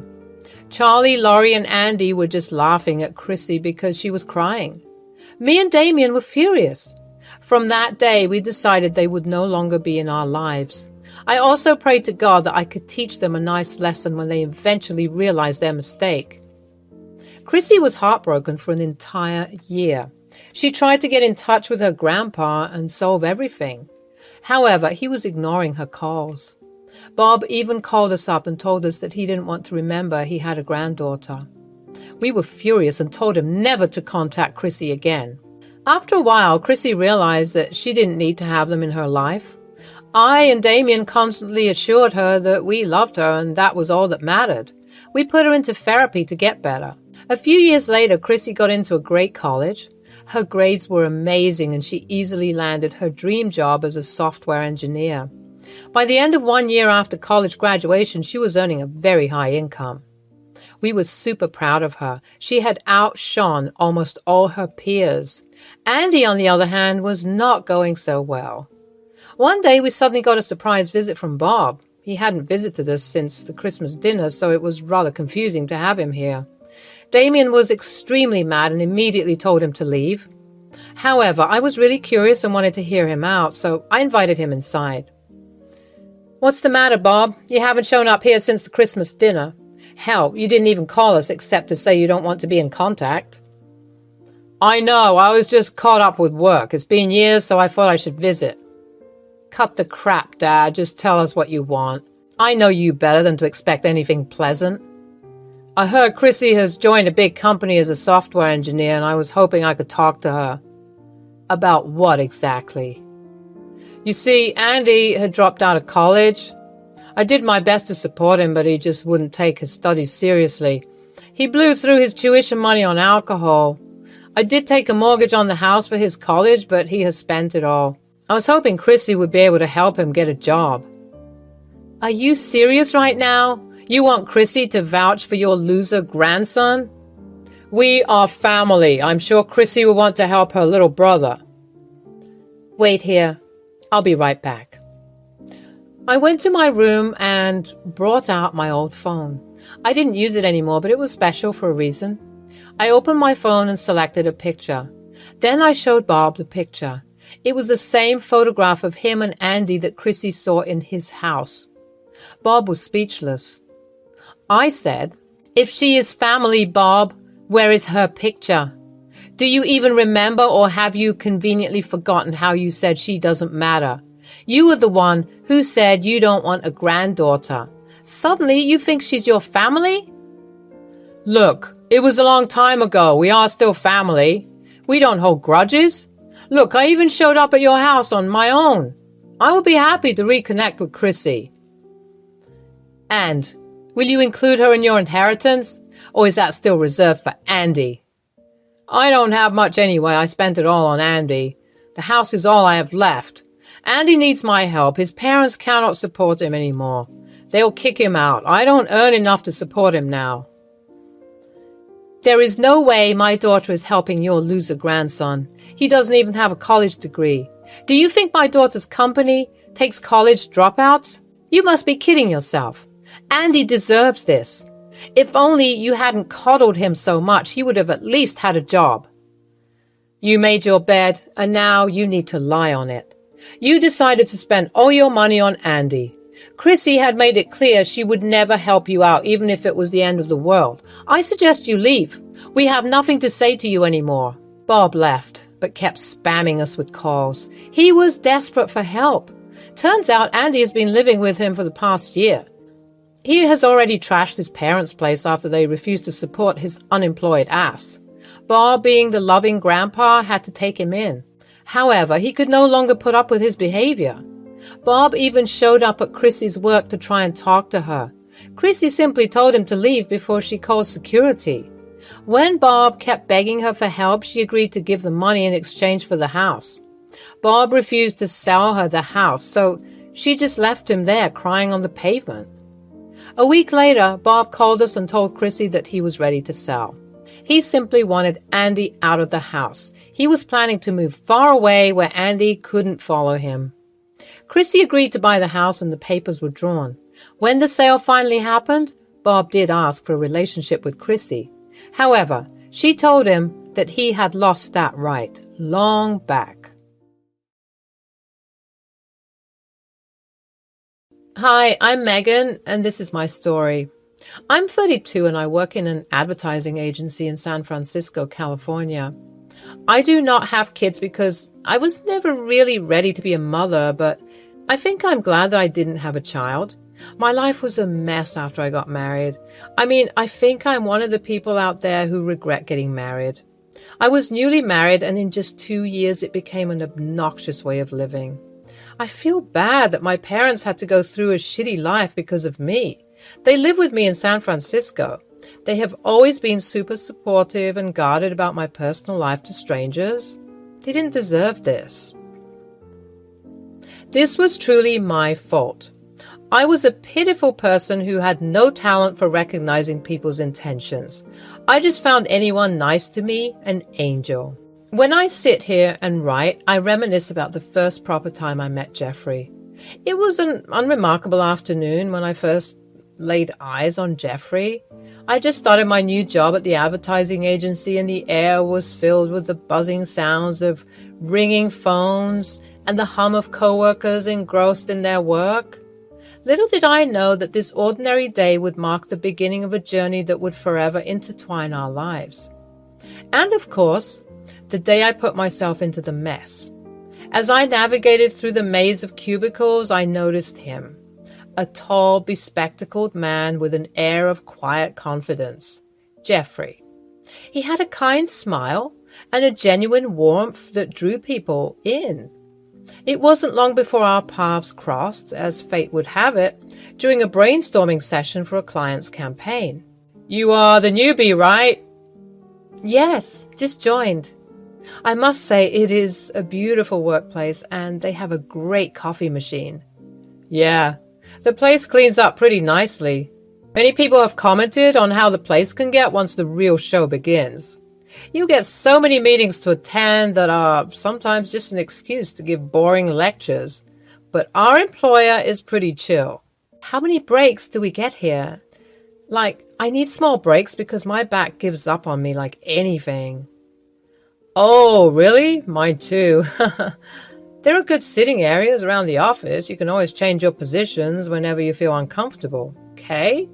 Charlie, Laurie, and Andy were just laughing at Chrissy because she was crying. Me and Damien were furious. From that day, we decided they would no longer be in our lives. I also prayed to God that I could teach them a nice lesson when they eventually realized their mistake. Chrissy was heartbroken for an entire year. She tried to get in touch with her grandpa and solve everything. However, he was ignoring her calls. Bob even called us up and told us that he didn't want to remember he had a granddaughter. We were furious and told him never to contact Chrissy again. After a while, Chrissy realized that she didn't need to have them in her life. I and Damien constantly assured her that we loved her and that was all that mattered. We put her into therapy to get better. A few years later, Chrissy got into a great college. Her grades were amazing and she easily landed her dream job as a software engineer. By the end of 1 year after college graduation, she was earning a very high income. We were super proud of her. She had outshone almost all her peers. Andy, on the other hand, was not going so well. One day we suddenly got a surprise visit from Bob. He hadn't visited us since the Christmas dinner, so it was rather confusing to have him here. Damien was extremely mad and immediately told him to leave. However, I was really curious and wanted to hear him out, so I invited him inside. "What's the matter, Bob? You haven't shown up here since the Christmas dinner. Hell, you didn't even call us except to say you don't want to be in contact." "I know, I was just caught up with work. It's been years, so I thought I should visit." "Cut the crap, Dad. Just tell us what you want. I know you better than to expect anything pleasant." "I heard Chrissy has joined a big company as a software engineer, and I was hoping I could talk to her." "About what exactly?" "You see, Andy had dropped out of college. I did my best to support him, but he just wouldn't take his studies seriously. He blew through his tuition money on alcohol. I did take a mortgage on the house for his college, but he has spent it all. I was hoping Chrissy would be able to help him get a job." "Are you serious right now? You want Chrissy to vouch for your loser grandson?" "We are family. I'm sure Chrissy will want to help her little brother." "Wait here. I'll be right back." I went to my room and brought out my old phone. I didn't use it anymore, but it was special for a reason. I opened my phone and selected a picture. Then I showed Bob the picture. It was the same photograph of him and Andy that Chrissy saw in his house. Bob was speechless. I said, "If she is family, Bob, where is her picture? Do you even remember, or have you conveniently forgotten how you said she doesn't matter? You were the one who said you don't want a granddaughter. Suddenly you think she's your family?" "Look, it was a long time ago. We are still family. We don't hold grudges. Look, I even showed up at your house on my own. I will be happy to reconnect with Chrissy." "And will you include her in your inheritance, or is that still reserved for Andy?" "I don't have much anyway. I spent it all on Andy. The house is all I have left. Andy needs my help. His parents cannot support him anymore. They'll kick him out. I don't earn enough to support him now." "There is no way my daughter is helping your loser grandson. He doesn't even have a college degree. Do you think my daughter's company takes college dropouts? You must be kidding yourself. Andy deserves this. If only you hadn't coddled him so much, he would have at least had a job." "You made your bed, and now you need to lie on it. You decided to spend all your money on Andy. Chrissy had made it clear she would never help you out, even if it was the end of the world. I suggest you leave. We have nothing to say to you anymore." Bob left, but kept spamming us with calls. He was desperate for help. Turns out Andy has been living with him for the past year. He has already trashed his parents' place after they refused to support his unemployed ass. Bob, being the loving grandpa, had to take him in. However, he could no longer put up with his behavior. Bob even showed up at Chrissy's work to try and talk to her. Chrissy simply told him to leave before she called security. When Bob kept begging her for help, she agreed to give the money in exchange for the house. Bob refused to sell her the house, so she just left him there crying on the pavement. A week later, Bob called us and told Chrissy that he was ready to sell. He simply wanted Andy out of the house. He was planning to move far away where Andy couldn't follow him. Chrissy agreed to buy the house and the papers were drawn. When the sale finally happened, Bob did ask for a relationship with Chrissy. However, she told him that he had lost that right long back. Hi, I'm Megan, and this is my story. I'm 32 and I work in an advertising agency in San Francisco, California. I do not have kids because I was never really ready to be a mother, but I think I'm glad that I didn't have a child. My life was a mess after I got married. I think I'm one of the people out there who regret getting married. I was newly married, and in just 2 years it became an obnoxious way of living. I feel bad that my parents had to go through a shitty life because of me. They live with me in San Francisco. They have always been super supportive and guarded about my personal life to strangers. They didn't deserve this. This was truly my fault. I was a pitiful person who had no talent for recognizing people's intentions. I just found anyone nice to me an angel. When I sit here and write, I reminisce about the first proper time I met Jeffrey. It was an unremarkable afternoon when I first laid eyes on Jeffrey. I just started my new job at the advertising agency, and the air was filled with the buzzing sounds of ringing phones and the hum of coworkers engrossed in their work. Little did I know that this ordinary day would mark the beginning of a journey that would forever intertwine our lives. And of course, the day I put myself into the mess. As I navigated through the maze of cubicles, I noticed him, a tall, bespectacled man with an air of quiet confidence. Jeffrey. He had a kind smile and a genuine warmth that drew people in. It wasn't long before our paths crossed, as fate would have it, during a brainstorming session for a client's campaign. "You are the newbie, right?" "Yes, just joined. I must say it is a beautiful workplace and they have a great coffee machine." "Yeah, the place cleans up pretty nicely. Many people have commented on how the place can get once the real show begins. You get so many meetings to attend that are sometimes just an excuse to give boring lectures. But our employer is pretty chill." "How many breaks do we get here? I need small breaks because my back gives up on me like anything." "Oh, really? Mine too." "There are good sitting areas around the office. You can always change your positions whenever you feel uncomfortable. Okay?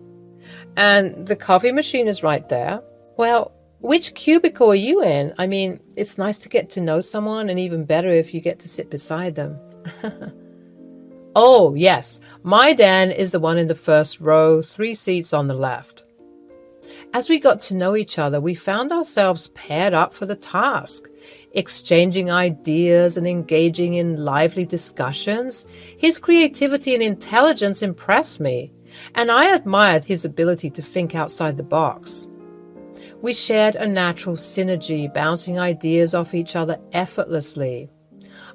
And the coffee machine is right there." "Well, which cubicle are you in? I mean, it's nice to get to know someone, and even better if you get to sit beside them." "Oh, yes. My den is the one in the first row, 3 seats on the left." As we got to know each other, we found ourselves paired up for the task, exchanging ideas and engaging in lively discussions. His creativity and intelligence impressed me, and I admired his ability to think outside the box. We shared a natural synergy, bouncing ideas off each other effortlessly.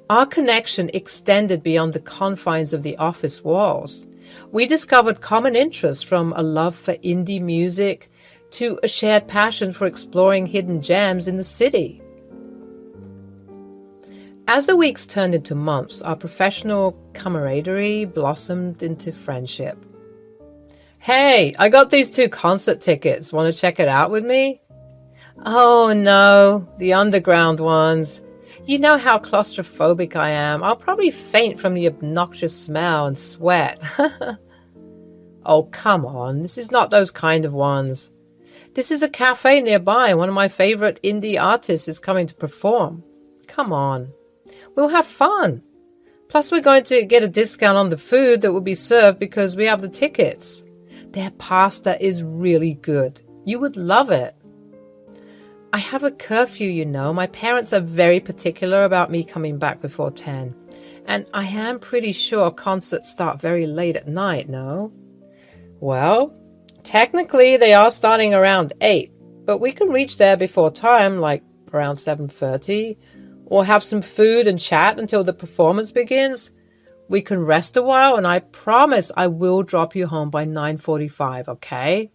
Our connection extended beyond the confines of the office walls. We discovered common interests, from a love for indie music to a shared passion for exploring hidden gems in the city. As the weeks turned into months, our professional camaraderie blossomed into friendship. "Hey, I got these 2 concert tickets. Want to check it out with me?" "Oh no, the underground ones. You know how claustrophobic I am. I'll probably faint from the obnoxious smell and sweat." "Oh, come on. This is not those kind of ones. This is a cafe nearby. One of my favorite indie artists is coming to perform. Come on. We'll have fun. Plus, we're going to get a discount on the food that will be served because we have the tickets. Their pasta is really good. You would love it." "I have a curfew, you know. My parents are very particular about me coming back before 10. And I am pretty sure concerts start very late at night, no?" "Well, technically they are starting around 8, but we can reach there before time, like around 7:30, or have some food and chat until the performance begins. We can rest a while, and I promise I will drop you home by 9:45, okay?"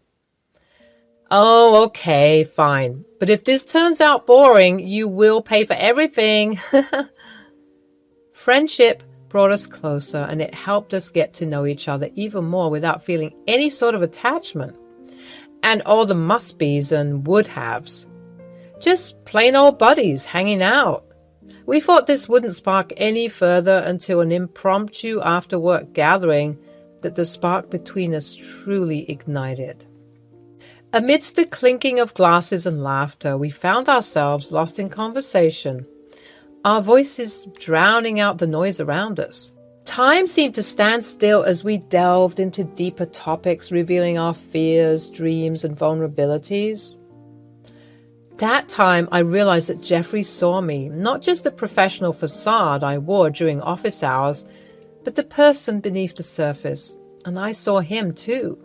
"Oh, okay, fine. But if this turns out boring, you will pay for everything." Friendship brought us closer, and it helped us get to know each other even more without feeling any sort of attachment. And all the must-be's and would-haves. Just plain old buddies hanging out. We thought this wouldn't spark any further until an impromptu after-work gathering that the spark between us truly ignited. Amidst the clinking of glasses and laughter, we found ourselves lost in conversation, our voices drowning out the noise around us. Time seemed to stand still as we delved into deeper topics, revealing our fears, dreams, and vulnerabilities. That time, I realized that Jeffrey saw me, not just the professional facade I wore during office hours, but the person beneath the surface. And I saw him too.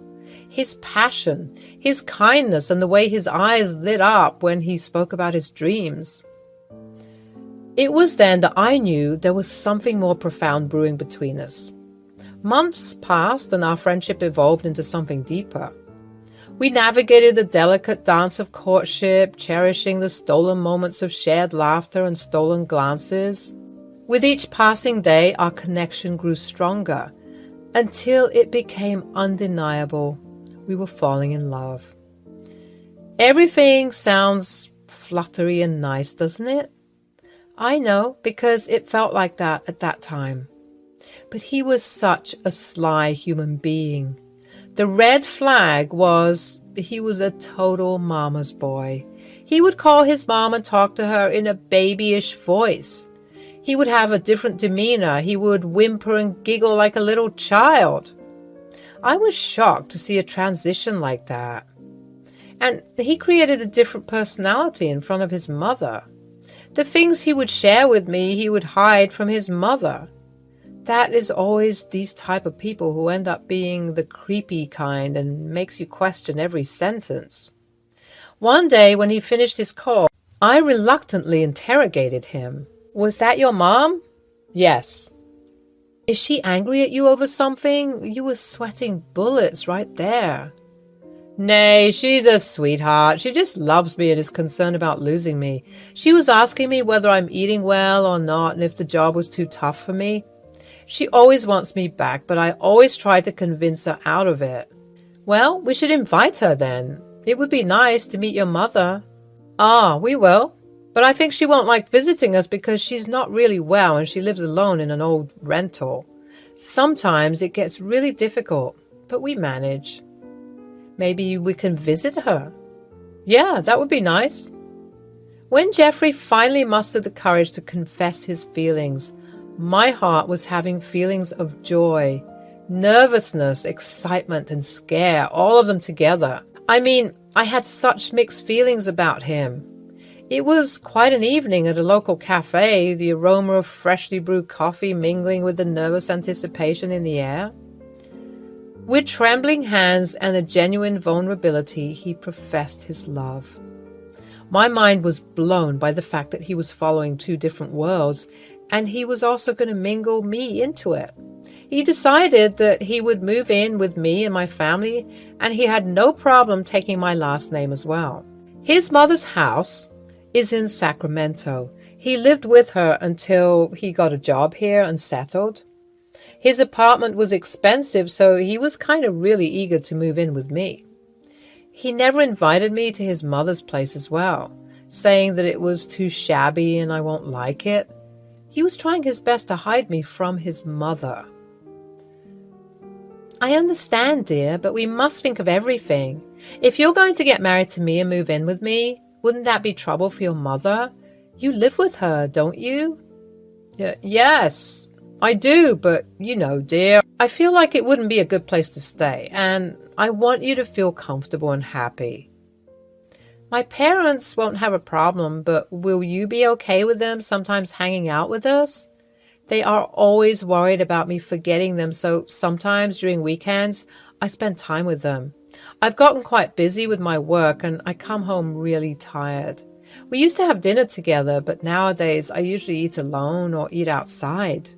His passion, his kindness, and the way his eyes lit up when he spoke about his dreams. It was then that I knew there was something more profound brewing between us. Months passed and our friendship evolved into something deeper. We navigated the delicate dance of courtship, cherishing the stolen moments of shared laughter and stolen glances. With each passing day, our connection grew stronger until it became undeniable. We were falling in love. Everything sounds fluttery and nice, doesn't it? I know, because it felt like that at that time. But he was such a sly human being. The red flag was he was a total mama's boy. He would call his mom and talk to her in a babyish voice. He would have a different demeanor. He would whimper and giggle like a little child. I was shocked to see a transition like that. And he created a different personality in front of his mother. The things he would share with me, he would hide from his mother. That is always these type of people who end up being the creepy kind and makes you question every sentence. One day when he finished his call, I reluctantly interrogated him. Was that your mom? Yes. Is she angry at you over something? You were sweating bullets right there. Nay, she's a sweetheart. She just loves me and is concerned about losing me. She was asking me whether I'm eating well or not and if the job was too tough for me. She always wants me back, but I always try to convince her out of it. Well, we should invite her then. It would be nice to meet your mother. Ah, we will. But I think she won't like visiting us because she's not really well and she lives alone in an old rental. Sometimes it gets really difficult, but we manage. Maybe we can visit her. Yeah, that would be nice. When Jeffrey finally mustered the courage to confess his feelings, my heart was having feelings of joy, nervousness, excitement, and scare, all of them together. I mean, I had such mixed feelings about him. It was quite an evening at a local cafe, the aroma of freshly brewed coffee mingling with the nervous anticipation in the air. With trembling hands and a genuine vulnerability, he professed his love. My mind was blown by the fact that he was following two different worlds, and he was also going to mingle me into it. He decided that he would move in with me and my family, and he had no problem taking my last name as well. His mother's house is in Sacramento. He lived with her until he got a job here and settled. His apartment was expensive, so he was kind of really eager to move in with me. He never invited me to his mother's place as well, saying that it was too shabby and I won't like it. He was trying his best to hide me from his mother. I understand, dear, but we must think of everything. If you're going to get married to me and move in with me, wouldn't that be trouble for your mother? You live with her, don't you? Yes, I do, but you know, dear, I feel like it wouldn't be a good place to stay, and I want you to feel comfortable and happy. My parents won't have a problem, but will you be okay with them sometimes hanging out with us? They are always worried about me forgetting them, so sometimes during weekends, I spend time with them. I've gotten quite busy with my work and I come home really tired. We used to have dinner together, but nowadays I usually eat alone or eat outside.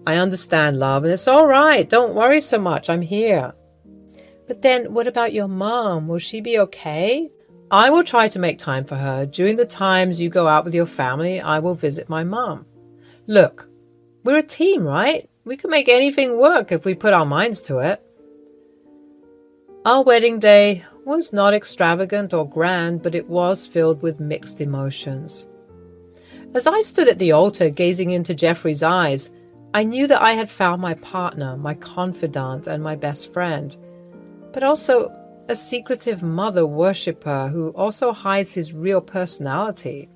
I understand, love, and it's all right. Don't worry so much. I'm here. But then what about your mom? Will she be okay? I will try to make time for her. During the times you go out with your family, I will visit my mom. Look, we're a team, right? We can make anything work if we put our minds to it. Our wedding day was not extravagant or grand, but it was filled with mixed emotions. As I stood at the altar gazing into Jeffrey's eyes, I knew that I had found my partner, my confidant, and my best friend, but also a secretive mother worshipper who also hides his real personality.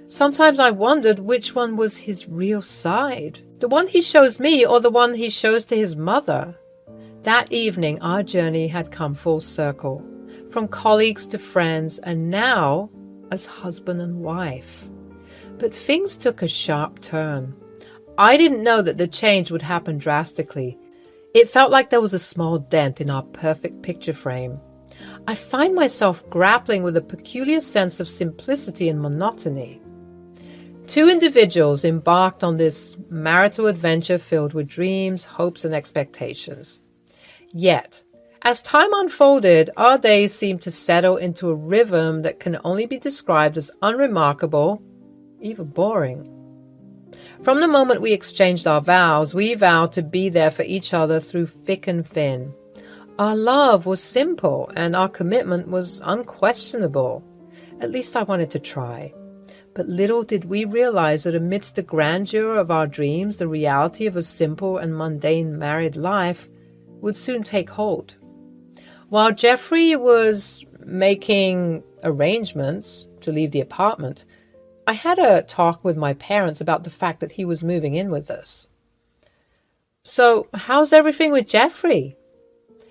Sometimes I wondered which one was his real side, the one he shows me or the one he shows to his mother. That evening, our journey had come full circle, from colleagues to friends, and now as husband and wife. But things took a sharp turn. I didn't know that the change would happen drastically. It felt like there was a small dent in our perfect picture frame. I find myself grappling with a peculiar sense of simplicity and monotony. Two individuals embarked on this marital adventure filled with dreams, hopes, and expectations. Yet, as time unfolded, our days seemed to settle into a rhythm that can only be described as unremarkable, even boring. From the moment we exchanged our vows, we vowed to be there for each other through thick and thin. Our love was simple, and our commitment was unquestionable. At least I wanted to try. But little did we realize that amidst the grandeur of our dreams, the reality of a simple and mundane married life would soon take hold. While Jeffrey was making arrangements to leave the apartment, I had a talk with my parents about the fact that he was moving in with us. "So, how's everything with Jeffrey?"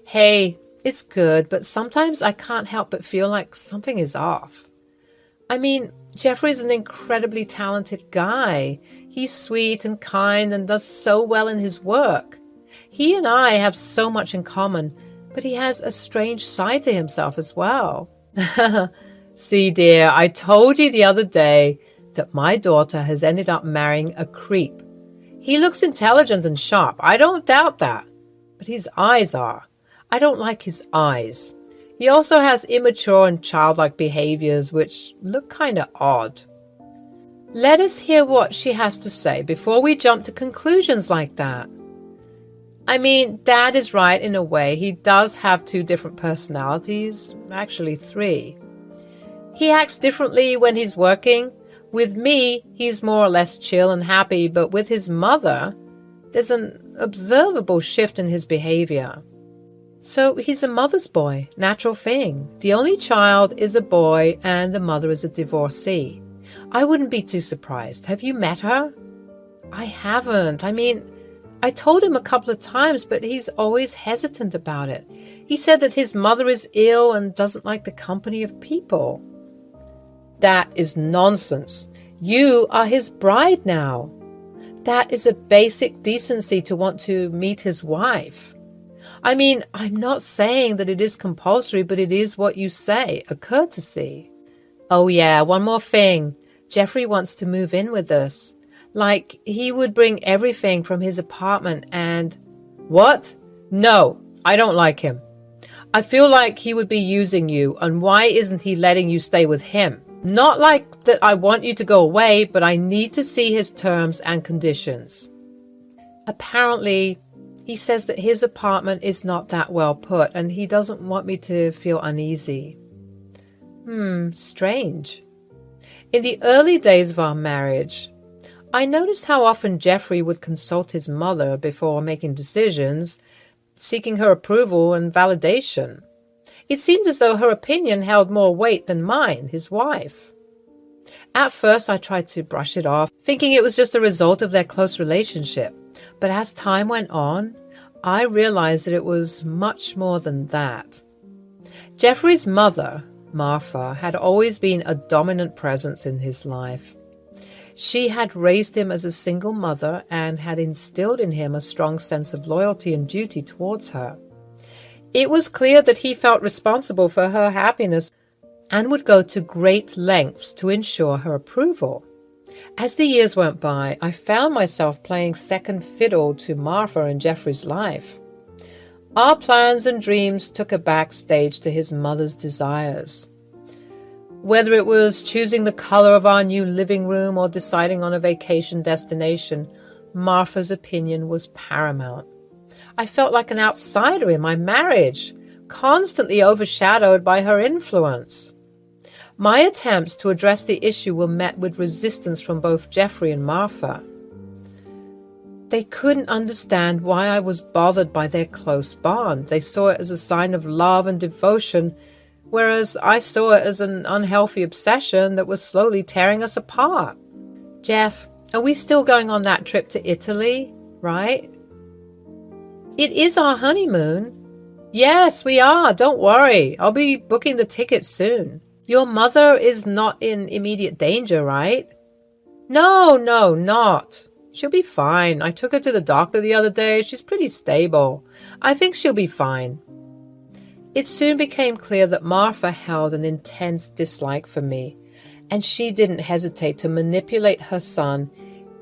"Hey, it's good, but sometimes I can't help but feel like something is off. I mean, Jeffrey's an incredibly talented guy. He's sweet and kind and does so well in his work. He and I have so much in common, but he has a strange side to himself as well." "See, dear, I told you the other day that my daughter has ended up marrying a creep. He looks intelligent and sharp, I don't doubt that, but his eyes are. I don't like his eyes. He also has immature and childlike behaviors which look kind of odd." Let us hear what she has to say before we jump to conclusions like that. I mean, Dad is right in a way. He does have two different personalities, actually three. He acts differently when he's working. With me, he's more or less chill and happy, but with his mother, there's an observable shift in his behavior. So he's a mother's boy, natural thing. The only child is a boy and the mother is a divorcee. I wouldn't be too surprised. Have you met her? I haven't. I mean, I told him a couple of times, but he's always hesitant about it. He said that his mother is ill and doesn't like the company of people. That is nonsense. You are his bride now. That is a basic decency to want to meet his wife. I mean, I'm not saying that it is compulsory, but it is what you say, a courtesy. Oh yeah, one more thing. Jeffrey wants to move in with us. Like, he would bring everything from his apartment and... What? No, I don't like him. I feel like he would be using you, and why isn't he letting you stay with him? Not like that I want you to go away, but I need to see his terms and conditions. Apparently, he says that his apartment is not that well put, and he doesn't want me to feel uneasy. Strange. In the early days of our marriage, I noticed how often Jeffrey would consult his mother before making decisions, seeking her approval and validation. It seemed as though her opinion held more weight than mine, his wife. At first, I tried to brush it off, thinking it was just a result of their close relationship. But as time went on, I realized that it was much more than that. Jeffrey's mother, Martha, had always been a dominant presence in his life. She had raised him as a single mother and had instilled in him a strong sense of loyalty and duty towards her. It was clear that he felt responsible for her happiness and would go to great lengths to ensure her approval. As the years went by, I found myself playing second fiddle to Martha and Jeffrey's life. Our plans and dreams took a backstage to his mother's desires. Whether it was choosing the color of our new living room or deciding on a vacation destination, Martha's opinion was paramount. I felt like an outsider in my marriage, constantly overshadowed by her influence. My attempts to address the issue were met with resistance from both Jeffrey and Martha. They couldn't understand why I was bothered by their close bond. They saw it as a sign of love and devotion, whereas I saw it as an unhealthy obsession that was slowly tearing us apart. Jeff, are we still going on that trip to Italy, right? It is our honeymoon. Yes, we are. Don't worry. I'll be booking the tickets soon. Your mother is not in immediate danger, right? No, not. She'll be fine. I took her to the doctor the other day. She's pretty stable. I think she'll be fine. It soon became clear that Martha held an intense dislike for me, and she didn't hesitate to manipulate her son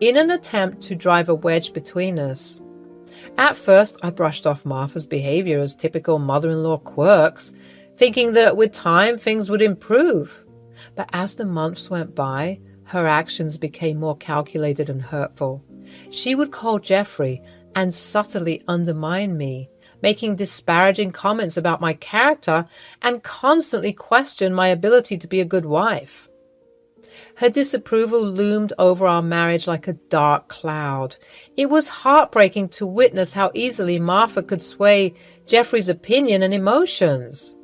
in an attempt to drive a wedge between us. At first, I brushed off Martha's behavior as typical mother-in-law quirks, thinking that with time things would improve. But as the months went by, her actions became more calculated and hurtful. She would call Jeffrey and subtly undermine me, making disparaging comments about my character and constantly question my ability to be a good wife. Her disapproval loomed over our marriage like a dark cloud. It was heartbreaking to witness how easily Martha could sway Jeffrey's opinion and emotions.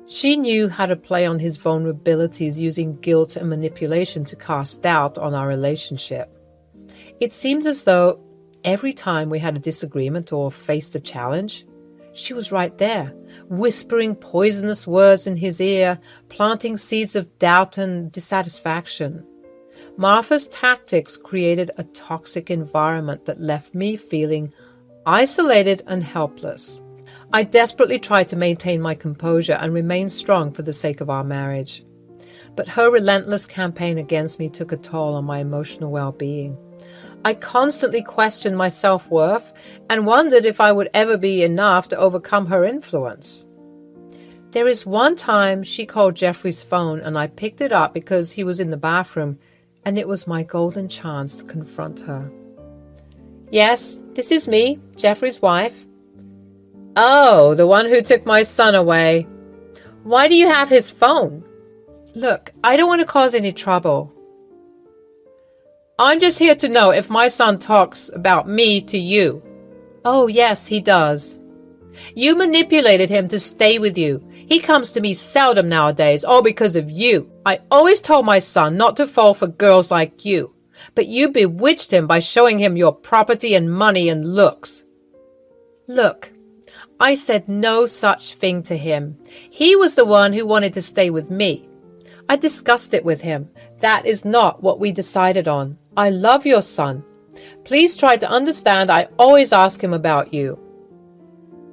She knew how to play on his vulnerabilities using guilt and manipulation to cast doubt on our relationship. It seems as though every time we had a disagreement or faced a challenge, she was right there, whispering poisonous words in his ear, planting seeds of doubt and dissatisfaction. Martha's tactics created a toxic environment that left me feeling isolated and helpless. I desperately tried to maintain my composure and remain strong for the sake of our marriage. But her relentless campaign against me took a toll on my emotional well-being. I constantly questioned my self-worth and wondered if I would ever be enough to overcome her influence. There is one time she called Jeffrey's phone and I picked it up because he was in the bathroom, and it was my golden chance to confront her. "Yes, this is me, Jeffrey's wife." "Oh, the one who took my son away. Why do you have his phone?" "Look, I don't want to cause any trouble. I'm just here to know if my son talks about me to you." "Oh, yes, he does." "You manipulated him to stay with you. He comes to me seldom nowadays, all because of you. I always told my son not to fall for girls like you, but you bewitched him by showing him your property and money and looks." "Look, I said no such thing to him. He was the one who wanted to stay with me. I discussed it with him. That is not what we decided on. I love your son. Please try to understand I always ask him about you."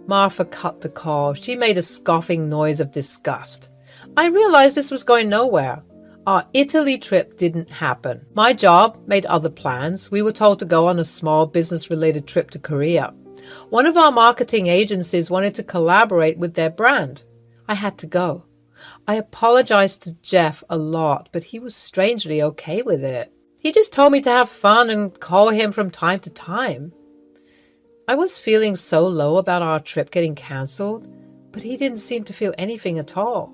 Martha cut the call. She made a scoffing noise of disgust. I realized this was going nowhere. Our Italy trip didn't happen. My job made other plans. We were told to go on a small business-related trip to Korea. One of our marketing agencies wanted to collaborate with their brand. I had to go. I apologized to Jeff a lot, but he was strangely okay with it. He just told me to have fun and call him from time to time. I was feeling so low about our trip getting cancelled, but he didn't seem to feel anything at all.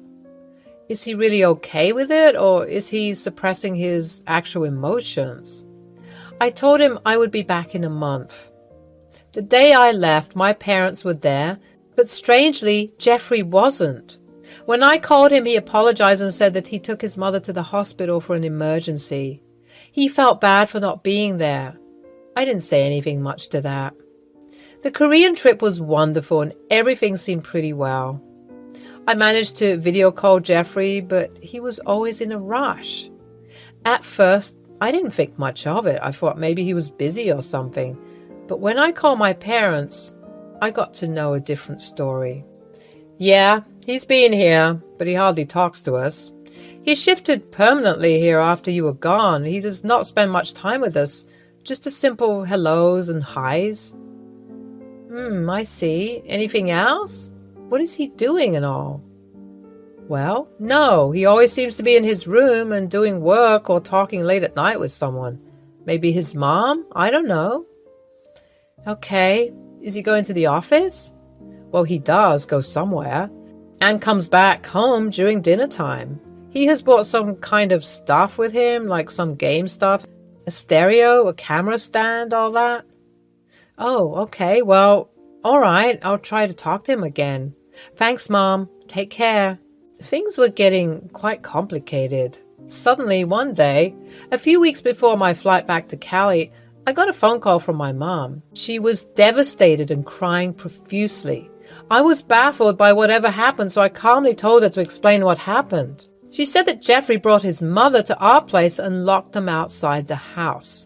Is he really okay with it, or is he suppressing his actual emotions? I told him I would be back in a month. The day I left, my parents were there, but strangely, Jeffrey wasn't. When I called him, he apologized and said that he took his mother to the hospital for an emergency. He felt bad for not being there. I didn't say anything much to that. The Korean trip was wonderful and everything seemed pretty well. I managed to video call Jeffrey, but he was always in a rush. At first, I didn't think much of it. I thought maybe he was busy or something. But when I called my parents, I got to know a different story. "Yeah, he's been here, but he hardly talks to us. He shifted permanently here after you were gone. He does not spend much time with us, just a simple hellos and highs." I see. Anything else? What is he doing and all?" "Well, no, he always seems to be in his room and doing work or talking late at night with someone. Maybe his mom? I don't know." "Okay, is he going to the office?" "Well, he does go somewhere and comes back home during dinner time. He has brought some kind of stuff with him, like some game stuff, a stereo, a camera stand, all that." "Oh, okay, well, all right, I'll try to talk to him again. Thanks, Mom. Take care." Things were getting quite complicated. Suddenly, one day, a few weeks before my flight back to Cali, I got a phone call from my mom. She was devastated and crying profusely. I was baffled by whatever happened, so I calmly told her to explain what happened. She said that Jeffrey brought his mother to our place and locked them outside the house.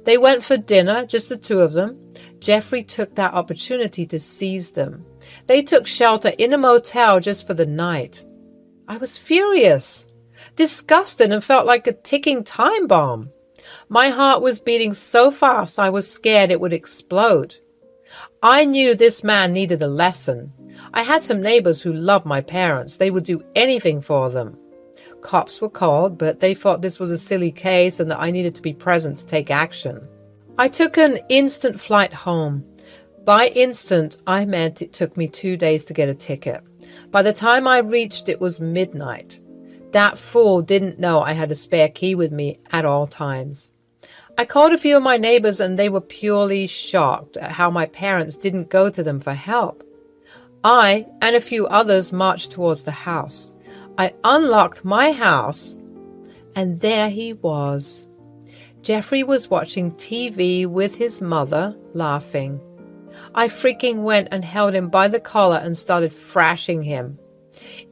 They went for dinner, just the two of them. Jeffrey took that opportunity to seize them. They took shelter in a motel just for the night. I was furious. disgusted and felt like a ticking time bomb. My heart was beating so fast I was scared it would explode. I knew this man needed a lesson. I had some neighbors who loved my parents. They would do anything for them. Cops were called, but they thought this was a silly case and that I needed to be present to take action. I took an instant flight home. By instant, I meant it took me 2 days to get a ticket. By the time I reached, it was midnight. That fool didn't know I had a spare key with me at all times. I called a few of my neighbors and they were purely shocked at how my parents didn't go to them for help. I and a few others marched towards the house. I unlocked my house and there he was. Jeffrey was watching TV with his mother, laughing. I freaking went and held him by the collar and started thrashing him,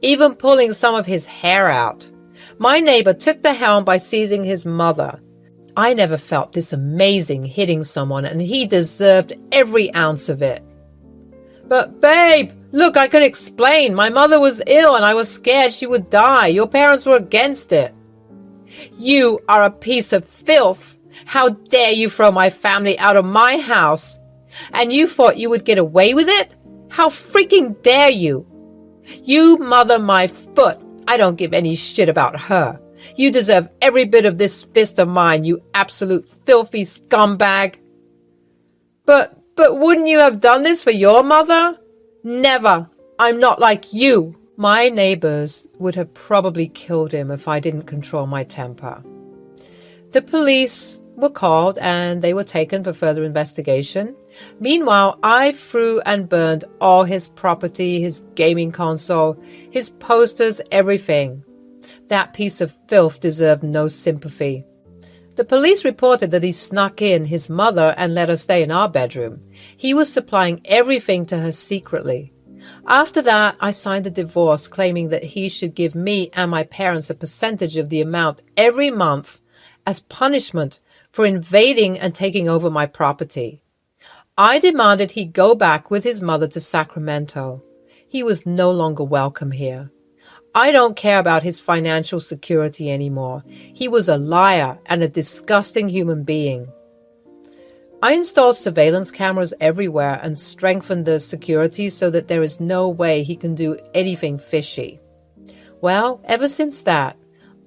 even pulling some of his hair out. My neighbor took the helm by seizing his mother. I never felt this amazing hitting someone, and he deserved every ounce of it. But babe, look, I can explain. My mother was ill and I was scared she would die. Your parents were against it. You are a piece of filth. How dare you throw my family out of my house? And you thought you would get away with it? How freaking dare you? You mother my foot. I don't give any shit about her. You deserve every bit of this fist of mine, you absolute filthy scumbag. But wouldn't you have done this for your mother? Never. I'm not like you. My neighbors would have probably killed him if I didn't control my temper. The police were called and they were taken for further investigation. Meanwhile, I threw and burned all his property, his gaming console, his posters, everything. That piece of filth deserved no sympathy. The police reported that he snuck in his mother and let her stay in our bedroom. He was supplying everything to her secretly. After that, I signed a divorce claiming that he should give me and my parents a percentage of the amount every month as punishment for invading and taking over my property. I demanded he go back with his mother to Sacramento. He was no longer welcome here. I don't care about his financial security anymore. He was a liar and a disgusting human being. I installed surveillance cameras everywhere and strengthened the security so that there is no way he can do anything fishy. Well, ever since that,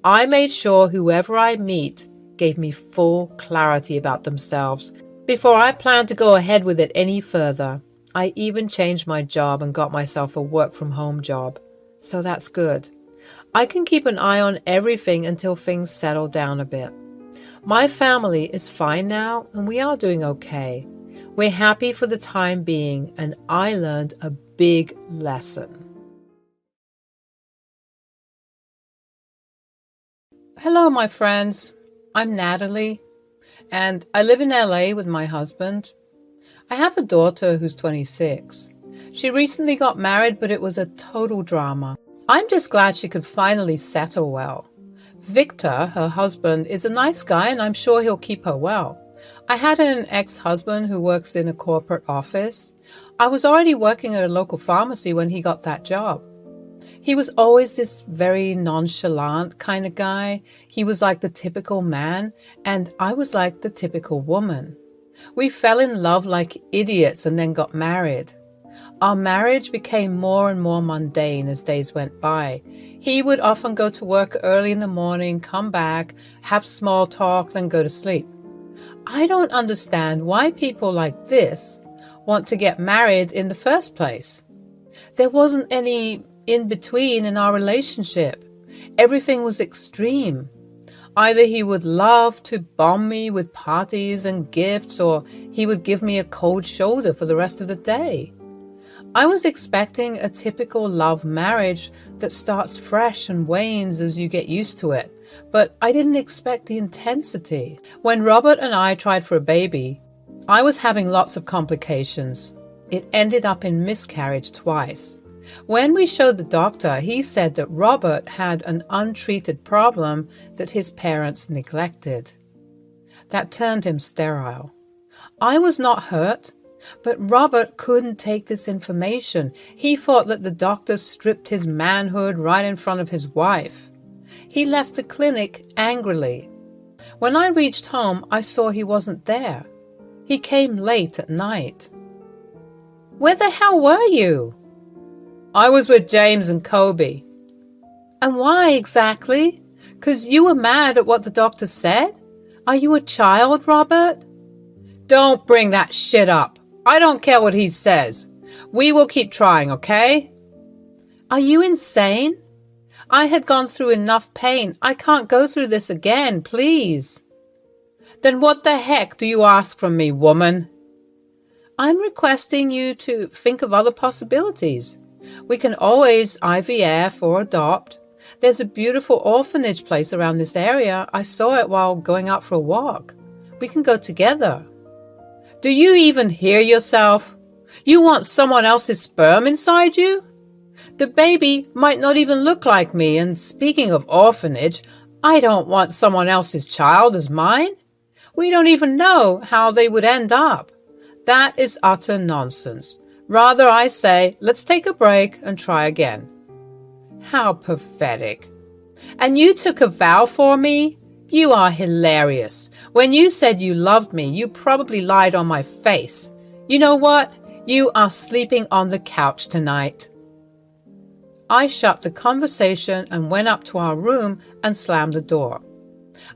I made sure whoever I meet gave me full clarity about themselves before I planned to go ahead with it any further. I even changed my job and got myself a work-from-home job. So that's good. I can keep an eye on everything until things settle down a bit. My family is fine now, and we are doing okay. We're happy for the time being, and I learned a big lesson. Hello, my friends. I'm Natalie, and I live in LA with my husband. I have a daughter who's 26. She recently got married, but it was a total drama. I'm just glad she could finally settle well. Victor, her husband, is a nice guy, and I'm sure he'll keep her well. I had an ex-husband who works in a corporate office. I was already working at a local pharmacy when he got that job. He was always this very nonchalant kind of guy. He was like the typical man, and I was like the typical woman. We fell in love like idiots and then got married. Our marriage became more and more mundane as days went by. He would often go to work early in the morning, come back, have small talk, then go to sleep. I don't understand why people like this want to get married in the first place. There wasn't any in-between in our relationship. Everything was extreme. Either he would love to bomb me with parties and gifts, or he would give me a cold shoulder for the rest of the day. I was expecting a typical love marriage that starts fresh and wanes as you get used to it, but I didn't expect the intensity. When Robert and I tried for a baby, I was having lots of complications. It ended up in miscarriage twice. When we showed the doctor, he said that Robert had an untreated problem that his parents neglected. That turned him sterile. I was not hurt. But Robert couldn't take this information. He thought that the doctor stripped his manhood right in front of his wife. He left the clinic angrily. When I reached home, I saw he wasn't there. He came late at night. Where the hell were you? I was with James and Kobe. And why exactly? 'Cause you were mad at what the doctor said? Are you a child, Robert? Don't bring that shit up. I don't care what he says. We will keep trying, okay? Are you insane? I had gone through enough pain. I can't go through this again, please. Then what the heck do you ask from me, woman? I'm requesting you to think of other possibilities. We can always IVF or adopt. There's a beautiful orphanage place around this area. I saw it while going out for a walk. We can go together. Do you even hear yourself? You want someone else's sperm inside you? The baby might not even look like me, and speaking of orphanage, I don't want someone else's child as mine. We don't even know how they would end up. That is utter nonsense. Rather, I say, let's take a break and try again. How pathetic. And you took a vow for me? You are hilarious. When you said you loved me, you probably lied on my face. You know what? You are sleeping on the couch tonight. I shut the conversation and went up to our room and slammed the door.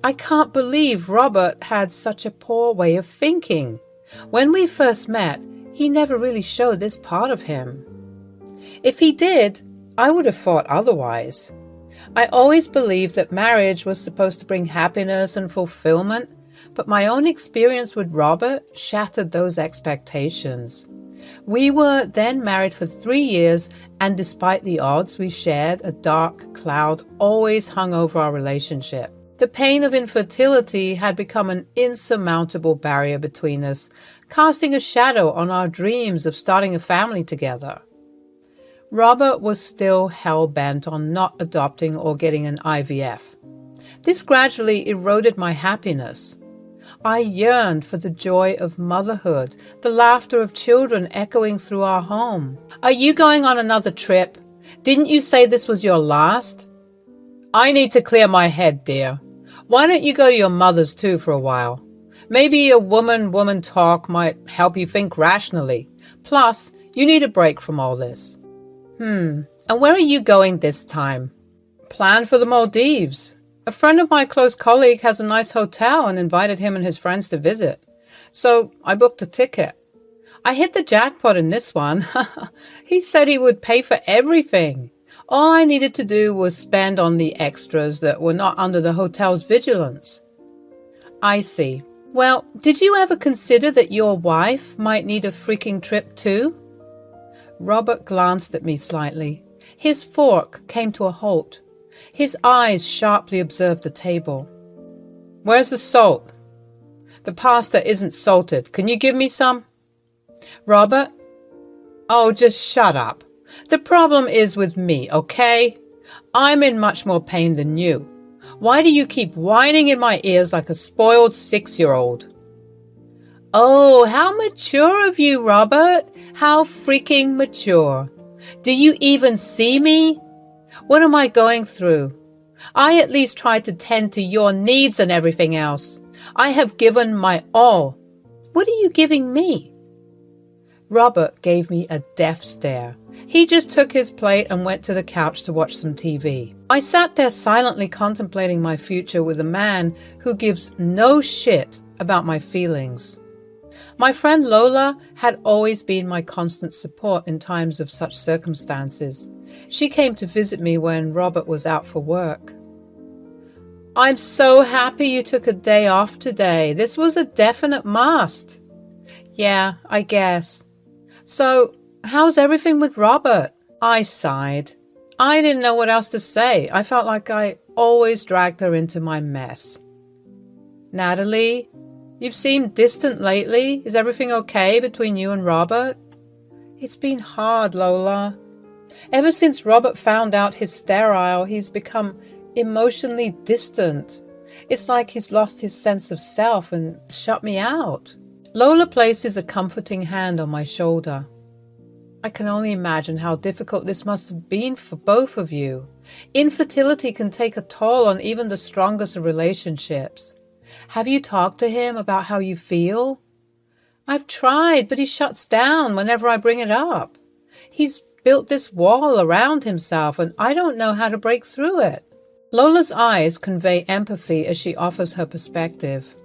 I can't believe Robert had such a poor way of thinking. When we first met, he never really showed this part of him. If he did, I would have thought otherwise. I always believed that marriage was supposed to bring happiness and fulfillment, but my own experience with Robert shattered those expectations. We were then married for 3 years, and despite the odds we shared, a dark cloud always hung over our relationship. The pain of infertility had become an insurmountable barrier between us, casting a shadow on our dreams of starting a family together. Robert was still hell-bent on not adopting or getting an IVF. This gradually eroded my happiness. I yearned for the joy of motherhood, the laughter of children echoing through our home. Are you going on another trip? Didn't you say this was your last? I need to clear my head, dear. Why don't you go to your mother's too for a while? Maybe a woman talk might help you think rationally. Plus, you need a break from all this. And where are you going this time? Plan for the Maldives. A friend of my close colleague has a nice hotel and invited him and his friends to visit. So I booked a ticket. I hit the jackpot in this one. He said he would pay for everything. All I needed to do was spend on the extras that were not under the hotel's vigilance. I see. Well, did you ever consider that your wife might need a freaking trip too? Robert glanced at me slightly. His fork came to a halt. His eyes sharply observed the table. Where's the salt? The pasta isn't salted. Can you give me some? Robert? Oh, just shut up. The problem is with me, okay? I'm in much more pain than you. Why do you keep whining in my ears like a spoiled 6-year-old? Oh, how mature of you, Robert. How freaking mature. Do you even see me? What am I going through? I at least tried to tend to your needs and everything else. I have given my all. What are you giving me? Robert gave me a death stare. He just took his plate and went to the couch to watch some TV. I sat there silently contemplating my future with a man who gives no shit about my feelings. My friend Lola had always been my constant support in times of such circumstances. She came to visit me when Robert was out for work. I'm so happy you took a day off today. This was a definite must. Yeah, I guess. So, how's everything with Robert? I sighed. I didn't know what else to say. I felt like I always dragged her into my mess. Natalie, you've seemed distant lately. Is everything okay between you and Robert? It's been hard, Lola. Ever since Robert found out he's sterile, he's become emotionally distant. It's like he's lost his sense of self and shut me out. Lola places a comforting hand on my shoulder. I can only imagine how difficult this must have been for both of you. Infertility can take a toll on even the strongest of relationships. Have you talked to him about how you feel? I've tried, but he shuts down whenever I bring it up. He's built this wall around himself, and I don't know how to break through it. Lola's eyes convey empathy as she offers her perspective.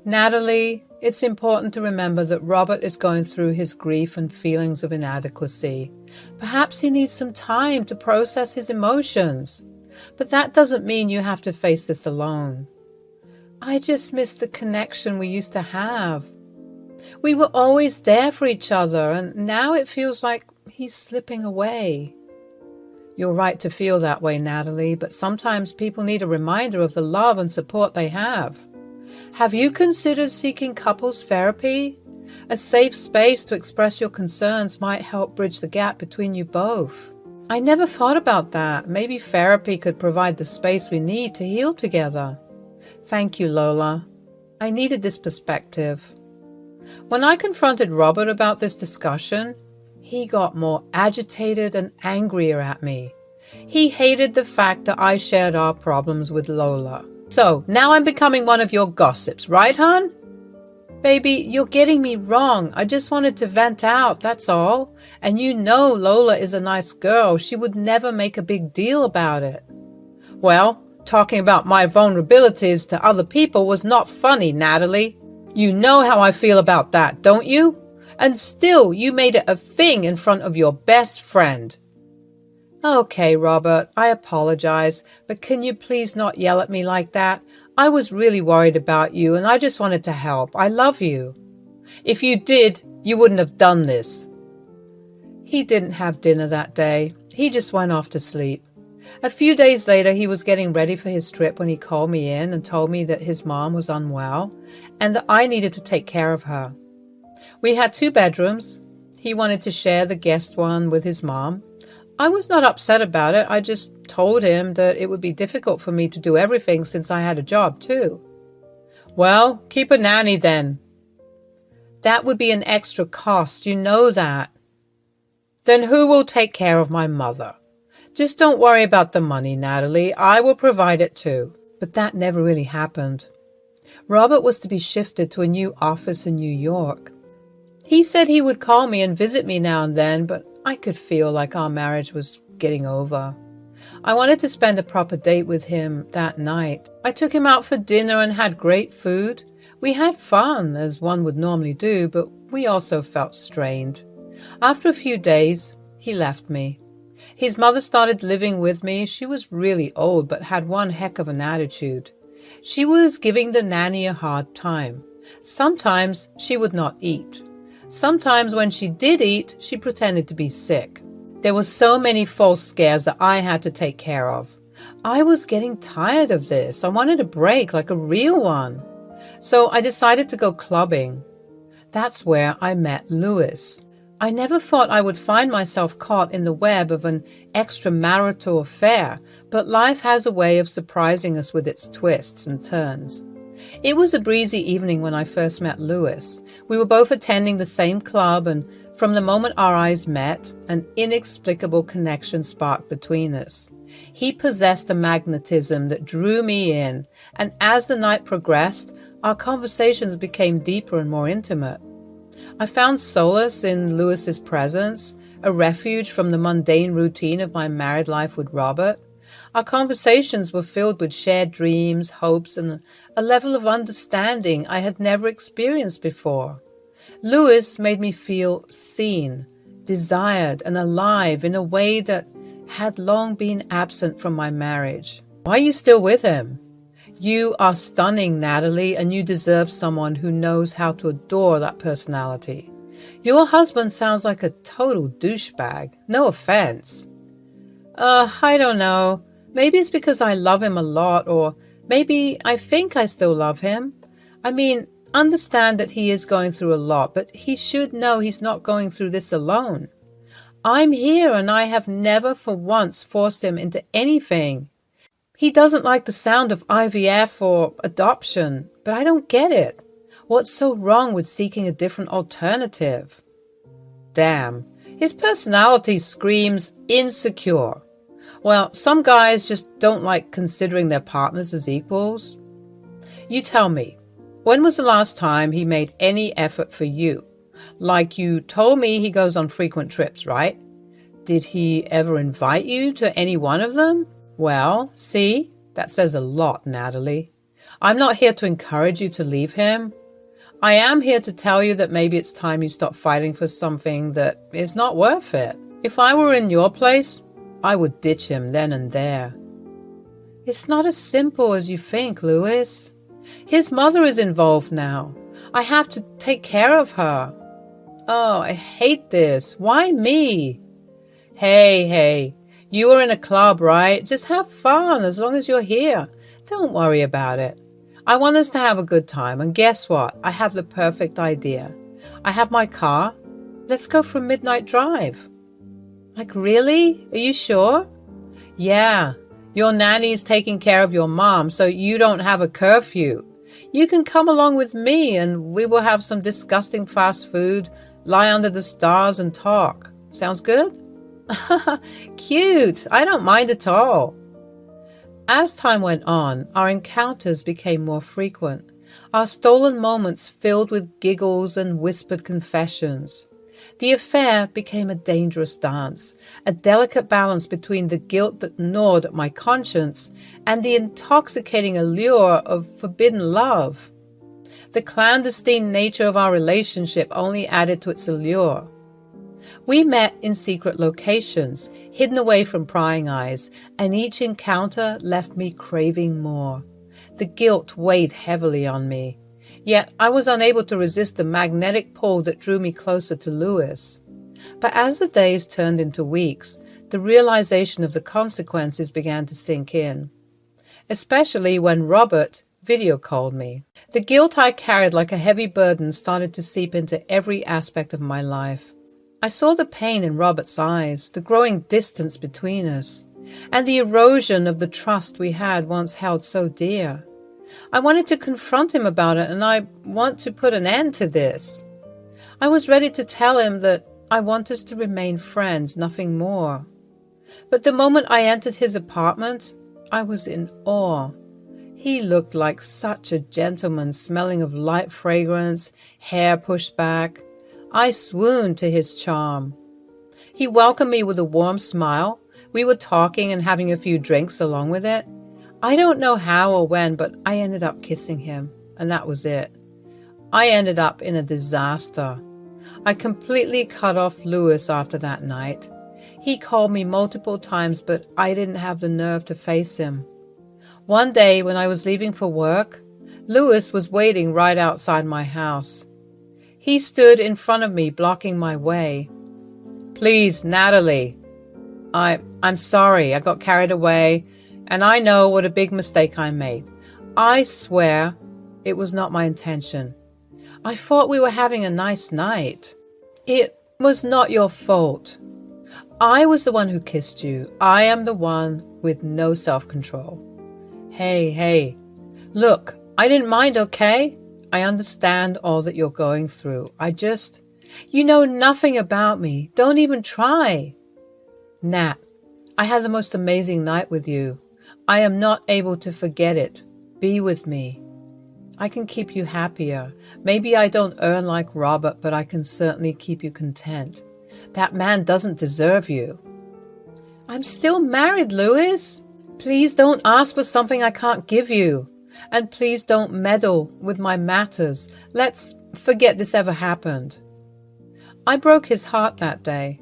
Natalie, it's important to remember that Robert is going through his grief and feelings of inadequacy. Perhaps he needs some time to process his emotions. But that doesn't mean you have to face this alone. I just miss the connection we used to have. We were always there for each other, and now it feels like he's slipping away. You're right to feel that way, Natalie, but sometimes people need a reminder of the love and support they have. Have you considered seeking couples therapy? A safe space to express your concerns might help bridge the gap between you both. I never thought about that. Maybe therapy could provide the space we need to heal together. Thank you, Lola. I needed this perspective. When I confronted Robert about this discussion, he got more agitated and angrier at me. He hated the fact that I shared our problems with Lola. So, now I'm becoming one of your gossips, right, hon? Baby, you're getting me wrong. I just wanted to vent out, that's all. And you know Lola is a nice girl. She would never make a big deal about it. Well, talking about my vulnerabilities to other people was not funny, Natalie. You know how I feel about that, don't you? And still, you made it a thing in front of your best friend. Okay, Robert, I apologize, but can you please not yell at me like that? I was really worried about you, and I just wanted to help. I love you. If you did, you wouldn't have done this. He didn't have dinner that day. He just went off to sleep. A few days later, he was getting ready for his trip when he called me in and told me that his mom was unwell and that I needed to take care of her. We had 2 bedrooms. He wanted to share the guest one with his mom. I was not upset about it. I just told him that it would be difficult for me to do everything since I had a job too. Well, keep a nanny then. That would be an extra cost, you know that. Then who will take care of my mother? Just don't worry about the money, Natalie. I will provide it too. But that never really happened. Robert was to be shifted to a new office in New York. He said he would call me and visit me now and then, but I could feel like our marriage was getting over. I wanted to spend a proper date with him that night. I took him out for dinner and had great food. We had fun, as one would normally do, but we also felt strained. After a few days, he left me. His mother started living with me. She was really old, but had one heck of an attitude. She was giving the nanny a hard time. Sometimes she would not eat. Sometimes when she did eat, she pretended to be sick. There were so many false scares that I had to take care of. I was getting tired of this. I wanted a break, like a real one. So I decided to go clubbing. That's where I met Louis. I never thought I would find myself caught in the web of an extramarital affair, but life has a way of surprising us with its twists and turns. It was a breezy evening when I first met Louis. We were both attending the same club, and from the moment our eyes met, an inexplicable connection sparked between us. He possessed a magnetism that drew me in, and as the night progressed, our conversations became deeper and more intimate. I found solace in Louis's presence, a refuge from the mundane routine of my married life with Robert. Our conversations were filled with shared dreams, hopes, and a level of understanding I had never experienced before. Louis made me feel seen, desired, and alive in a way that had long been absent from my marriage. Why are you still with him? You are stunning, Natalie, and you deserve someone who knows how to adore that personality. Your husband sounds like a total douchebag. No offense. I don't know. Maybe it's because I love him a lot, or maybe I think I still love him. I mean, understand that he is going through a lot, but he should know he's not going through this alone. I'm here, and I have never for once forced him into anything. He doesn't like the sound of IVF or adoption, but I don't get it. What's so wrong with seeking a different alternative? Damn, His personality screams insecure. Well, some guys just don't like considering their partners as equals. You tell me, when was the last time he made any effort for you? Like you told me he goes on frequent trips, right? Did he ever invite you to any one of them? Well, see, that says a lot, Natalie. I'm not here to encourage you to leave him. I am here to tell you that maybe it's time you stop fighting for something that is not worth it. If I were in your place, I would ditch him then and there. It's not as simple as you think, Lewis. His mother is involved now. I have to take care of her. Oh, I hate this. Why me? Hey, you were in a club, right? Just have fun as long as you're here. Don't worry about it. I want us to have a good time, and guess what? I have the perfect idea. I have my car. Let's go for a midnight drive. Like, really? Are you sure? Yeah, your nanny's taking care of your mom, so you don't have a curfew. You can come along with me, and we will have some disgusting fast food, lie under the stars, and talk. Sounds good? Cute. I don't mind at all. As time went on, our encounters became more frequent, our stolen moments filled with giggles and whispered confessions. The affair became a dangerous dance, a delicate balance between the guilt that gnawed at my conscience and the intoxicating allure of forbidden love. The clandestine nature of our relationship only added to its allure. We met in secret locations, hidden away from prying eyes, and each encounter left me craving more. The guilt weighed heavily on me. Yet I was unable to resist the magnetic pull that drew me closer to Lewis. But as the days turned into weeks, the realization of the consequences began to sink in, especially when Robert video called me. The guilt I carried like a heavy burden started to seep into every aspect of my life. I saw the pain in Robert's eyes, the growing distance between us, and the erosion of the trust we had once held so dear. I wanted to confront him about it, and I want to put an end to this. I was ready to tell him that I want us to remain friends, nothing more. But the moment I entered his apartment, I was in awe. He looked like such a gentleman, smelling of light fragrance, hair pushed back. I swooned to his charm. He welcomed me with a warm smile. We were talking and having a few drinks along with it. I don't know how or when, but I ended up kissing him, and that was it. I ended up in a disaster. I completely cut off Lewis after that night. He called me multiple times, but I didn't have the nerve to face him. One day when I was leaving for work, Lewis was waiting right outside my house. He stood in front of me, blocking my way. Please, Natalie, I'm sorry. I got carried away, and I know what a big mistake I made. I swear it was not my intention. I thought we were having a nice night. It was not your fault. I was the one who kissed you. I am the one with no self-control. Hey, look, I didn't mind, okay? I understand all that you're going through. You know nothing about me. Don't even try. Nat, I had the most amazing night with you. I am not able to forget it. Be with me. I can keep you happier. Maybe I don't earn like Robert, but I can certainly keep you content. That man doesn't deserve you. I'm still married, Lewis. Please don't ask for something I can't give you. And please don't meddle with my matters. Let's forget this ever happened. I broke his heart that day.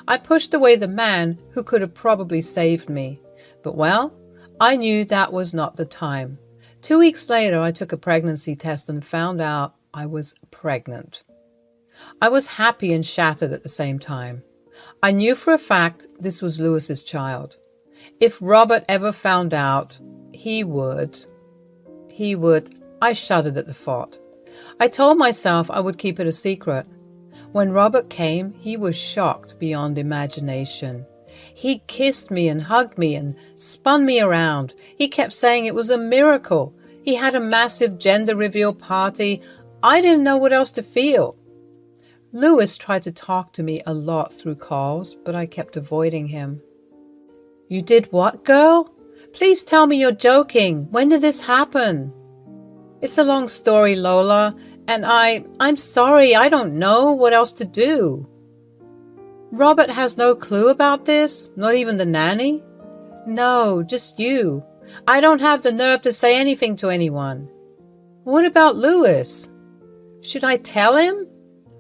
I pushed away the man who could have probably saved me. But well, I knew that was not the time. 2 weeks later, I took a pregnancy test and found out I was pregnant. I was happy and shattered at the same time. I knew for a fact this was Lewis's child. If Robert ever found out, he would. I shuddered at the thought. I told myself I would keep it a secret. When Robert came, he was shocked beyond imagination. He kissed me and hugged me and spun me around. He kept saying it was a miracle. He had a massive gender reveal party. I didn't know what else to feel. Louis tried to talk to me a lot through calls, but I kept avoiding him. You did what, girl? Please tell me you're joking. When did this happen? It's a long story, Lola, and I'm sorry, I don't know what else to do. Robert has no clue about this? Not even the nanny? No, just you. I don't have the nerve to say anything to anyone. What about Louis? Should I tell him?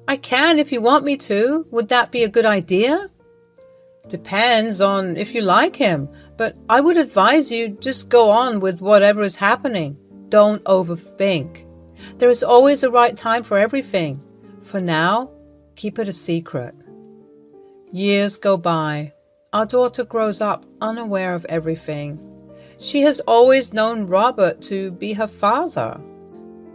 I can if you want me to. Would that be a good idea? Depends on if you like him, but I would advise you just go on with whatever is happening. Don't overthink. There is always a right time for everything. For now, keep it a secret. Years go by. Our daughter grows up unaware of everything. She has always known Robert to be her father.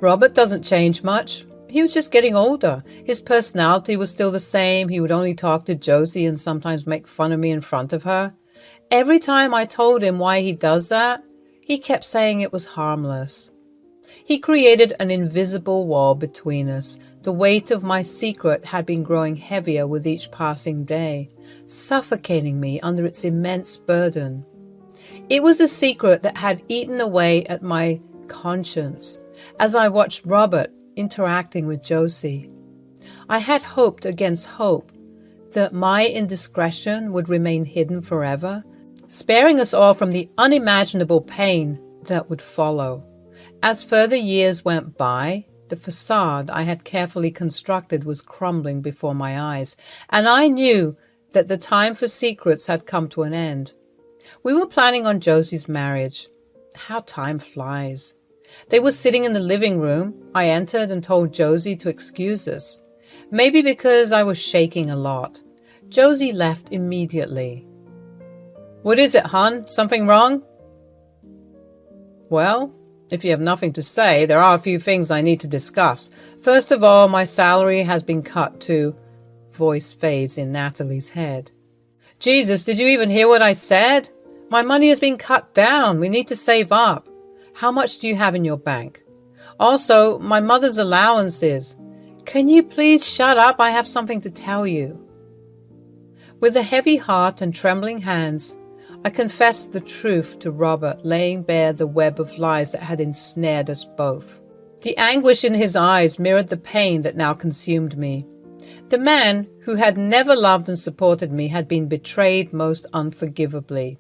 Robert doesn't change much. He was just getting older. His personality was still the same. He would only talk to Josie and sometimes make fun of me in front of her. Every time I told him why he does that, he kept saying it was harmless. He created an invisible wall between us. The weight of my secret had been growing heavier with each passing day, suffocating me under its immense burden. It was a secret that had eaten away at my conscience as I watched Robert interacting with Josie. I had hoped against hope that my indiscretion would remain hidden forever, sparing us all from the unimaginable pain that would follow. As further years went by, the facade I had carefully constructed was crumbling before my eyes, and I knew that the time for secrets had come to an end. We were planning on Josie's marriage. How time flies. They were sitting in the living room. I entered and told Josie to excuse us. Maybe because I was shaking a lot. Josie left immediately. What is it, hon? Something wrong? Well, if you have nothing to say, there are a few things I need to discuss. First of all, my salary has been cut to... Voice fades in Natalie's head. Jesus, did you even hear what I said? My money has been cut down. We need to save up. How much do you have in your bank? Also, my mother's allowances. Can you please shut up? I have something to tell you. With a heavy heart and trembling hands, I confessed the truth to Robert, laying bare the web of lies that had ensnared us both. The anguish in his eyes mirrored the pain that now consumed me. The man who had never loved and supported me had been betrayed most unforgivably.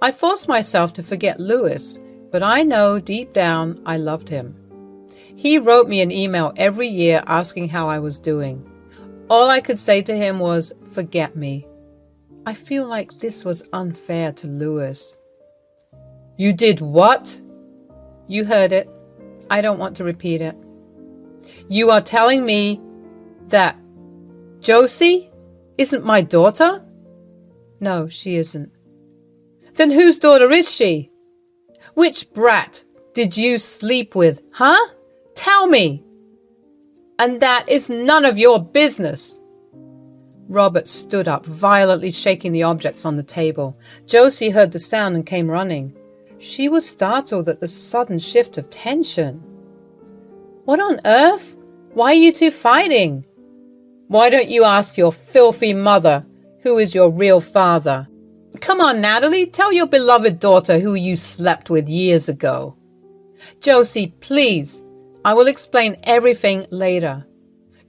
I forced myself to forget Louis, but I know deep down I loved him. He wrote me an email every year asking how I was doing. All I could say to him was, forget me. I feel like this was unfair to Louis. You did what? You heard it. I don't want to repeat it. You are telling me that Josie isn't my daughter? No, she isn't. Then whose daughter is she? Which brat did you sleep with, huh? Tell me. And that is none of your business. Robert stood up, violently shaking the objects on the table. Josie heard the sound and came running. She was startled at the sudden shift of tension. What on earth? Why are you two fighting? Why don't you ask your filthy mother who is your real father? Come on, Natalie, tell your beloved daughter who you slept with years ago. Josie, please. I will explain everything later.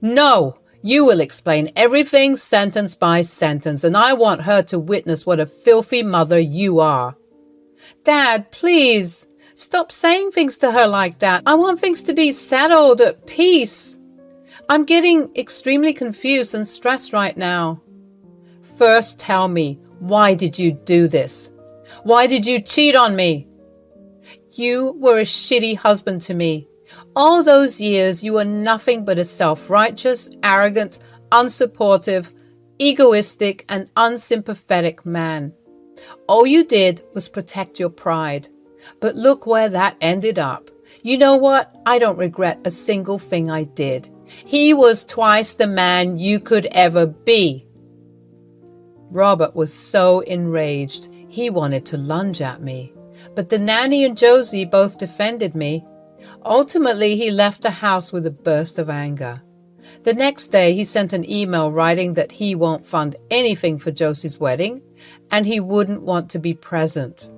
No! You will explain everything sentence by sentence, and I want her to witness what a filthy mother you are. Dad, please, stop saying things to her like that. I want things to be settled at peace. I'm getting extremely confused and stressed right now. First tell me, why did you do this? Why did you cheat on me? You were a shitty husband to me. All those years you were nothing but a self-righteous, arrogant, unsupportive, egoistic, and unsympathetic man. All you did was protect your pride. But look where that ended up. You know what? I don't regret a single thing I did. He was twice the man you could ever be. Robert was so enraged, he wanted to lunge at me. But the nanny and Josie both defended me. Ultimately, he left the house with a burst of anger. The next day, he sent an email writing that he won't fund anything for Josie's wedding and he wouldn't want to be present.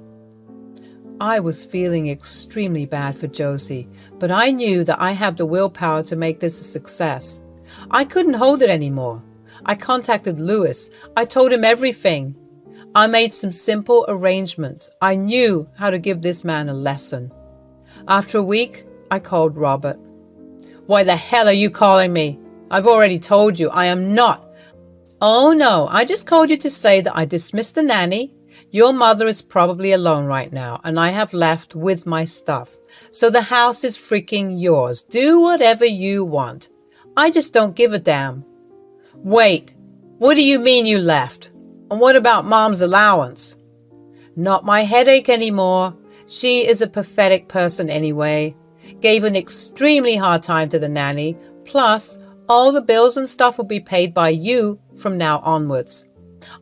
I was feeling extremely bad for Josie, but I knew that I have the willpower to make this a success. I couldn't hold it anymore. I contacted Louis. I told him everything. I made some simple arrangements. I knew how to give this man a lesson. After a week, I called Robert. "Why the hell are you calling me? I've already told you I am not." "Oh no, I just called you to say that I dismissed the nanny. Your mother is probably alone right now, and I have left with my stuff. So the house is freaking yours. Do whatever you want. I just don't give a damn." "Wait, what do you mean you left? And what about Mom's allowance?" "Not my headache anymore. She is a pathetic person anyway. Gave an extremely hard time to the nanny. Plus, all the bills and stuff will be paid by you from now onwards.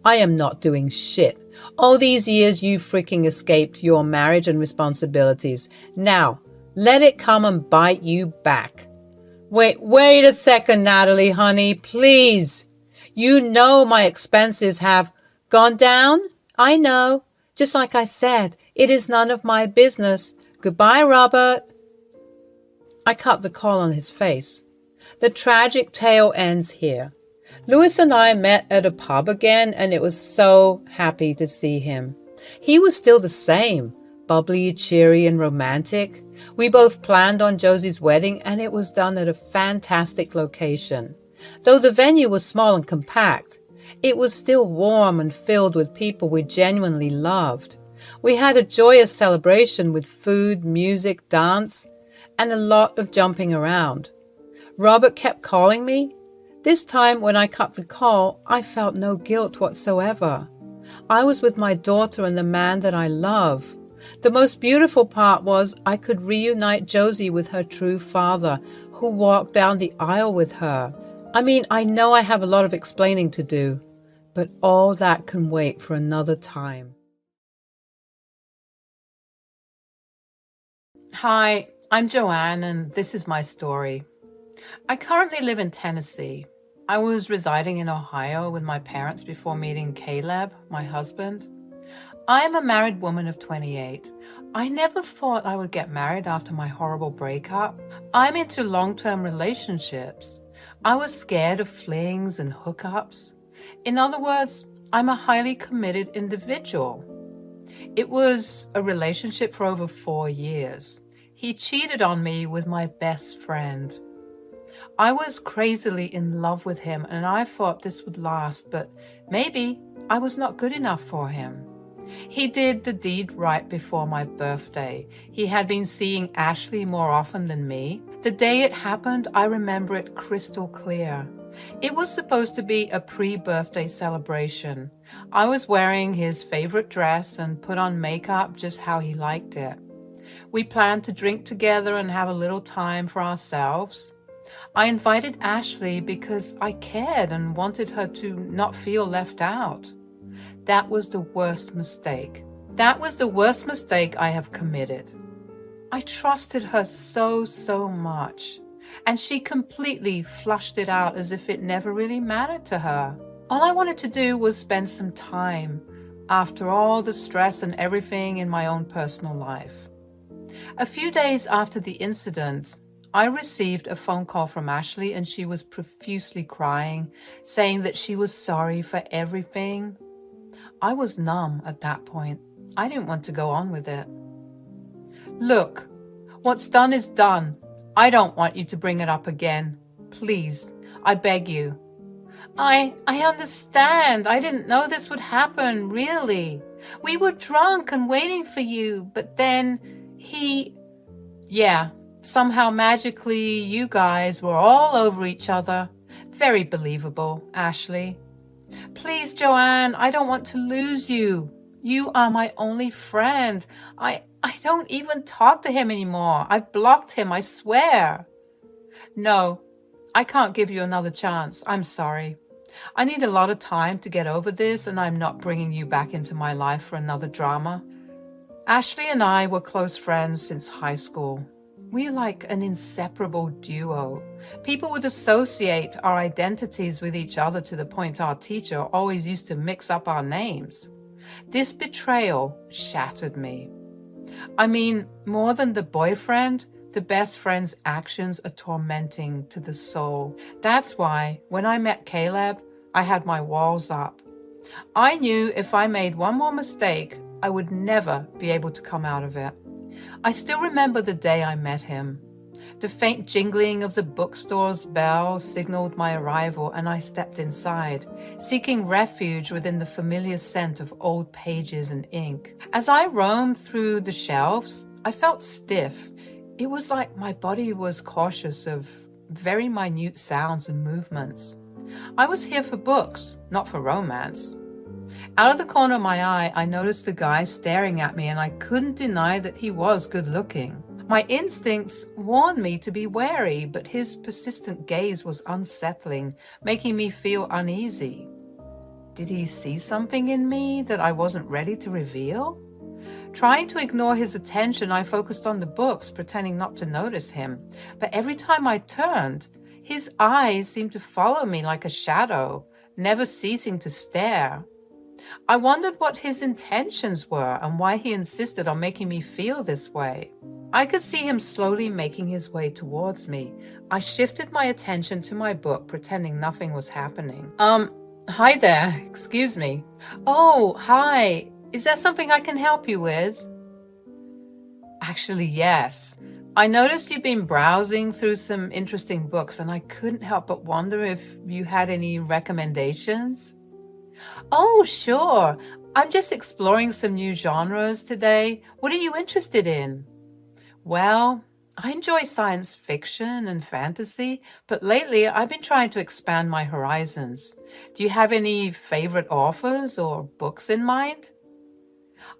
I am not doing shit. All these years you freaking escaped your marriage and responsibilities. Now, let it come and bite you back." Wait a second, Natalie, honey, please. You know my expenses have gone down? I know. Just like I said, it is none of my business. Goodbye, Robert. I cut the call on his face. The tragic tale ends here. Louis and I met at a pub again, and it was so happy to see him. He was still the same, bubbly, cheery, and romantic. We both planned on Josie's wedding, and it was done at a fantastic location. Though the venue was small and compact, it was still warm and filled with people we genuinely loved. We had a joyous celebration with food, music, dance, and a lot of jumping around. Robert kept calling me. This time, when I cut the call, I felt no guilt whatsoever. I was with my daughter and the man that I love. The most beautiful part was I could reunite Josie with her true father, who walked down the aisle with her. I mean, I know I have a lot of explaining to do, but all that can wait for another time. Hi, I'm Joanne, and this is my story. I currently live in Tennessee. I was residing in Ohio with my parents before meeting Caleb, my husband. I am a married woman of 28. I never thought I would get married after my horrible breakup. I'm into long-term relationships. I was scared of flings and hookups. In other words, I'm a highly committed individual. It was a relationship for over 4 years. He cheated on me with my best friend. I was crazily in love with him, and I thought this would last, but maybe I was not good enough for him. He did the deed right before my birthday. He had been seeing Ashley more often than me. The day it happened, I remember it crystal clear. It was supposed to be a pre-birthday celebration. I was wearing his favorite dress and put on makeup just how he liked it. We planned to drink together and have a little time for ourselves. I invited Ashley because I cared and wanted her to not feel left out. That was the worst mistake. That was the worst mistake I have committed. I trusted her so much, and she completely flushed it out as if it never really mattered to her. All I wanted to do was spend some time after all the stress and everything in my own personal life. A few days after the incident, I received a phone call from Ashley, and she was profusely crying, saying that she was sorry for everything. I was numb at that point. I didn't want to go on with it. "Look, what's done is done. I don't want you to bring it up again. Please, I beg you." I understand. I didn't know this would happen, really. We were drunk and waiting for you, but then Yeah, somehow magically you guys were all over each other. Very believable, Ashley. "Please, Joanne, I don't want to lose you. You are my only friend. I don't even talk to him anymore. I've blocked him, I swear." "No, I can't give you another chance. I'm sorry. I need a lot of time to get over this, and I'm not bringing you back into my life for another drama. Ashley and I were close friends since high school. We're like an inseparable duo. People would associate our identities with each other to the point our teacher always used to mix up our names. This betrayal shattered me. I mean, more than the boyfriend, the best friend's actions are tormenting to the soul. That's why, when I met Caleb, I had my walls up. I knew if I made one more mistake, I would never be able to come out of it. I still remember the day I met him. The faint jingling of the bookstore's bell signaled my arrival, and I stepped inside, seeking refuge within the familiar scent of old pages and ink. As I roamed through the shelves, I felt stiff. It was like my body was cautious of very minute sounds and movements. I was here for books, not for romance. Out of the corner of my eye, I noticed the guy staring at me, and I couldn't deny that he was good looking. My instincts warned me to be wary, but his persistent gaze was unsettling, making me feel uneasy. Did he see something in me that I wasn't ready to reveal? Trying to ignore his attention, I focused on the books, pretending not to notice him. But every time I turned, his eyes seemed to follow me like a shadow, never ceasing to stare. I wondered what his intentions were and why he insisted on making me feel this way. I could see him slowly making his way towards me. I shifted my attention to my book, pretending nothing was happening. Hi there. Excuse me. Oh, hi. Is there something I can help you with? Actually, yes. I noticed you've been browsing through some interesting books, and I couldn't help but wonder if you had any recommendations. Oh, sure. I'm just exploring some new genres today. What are you interested in? Well, I enjoy science fiction and fantasy, but lately I've been trying to expand my horizons. Do you have any favorite authors or books in mind?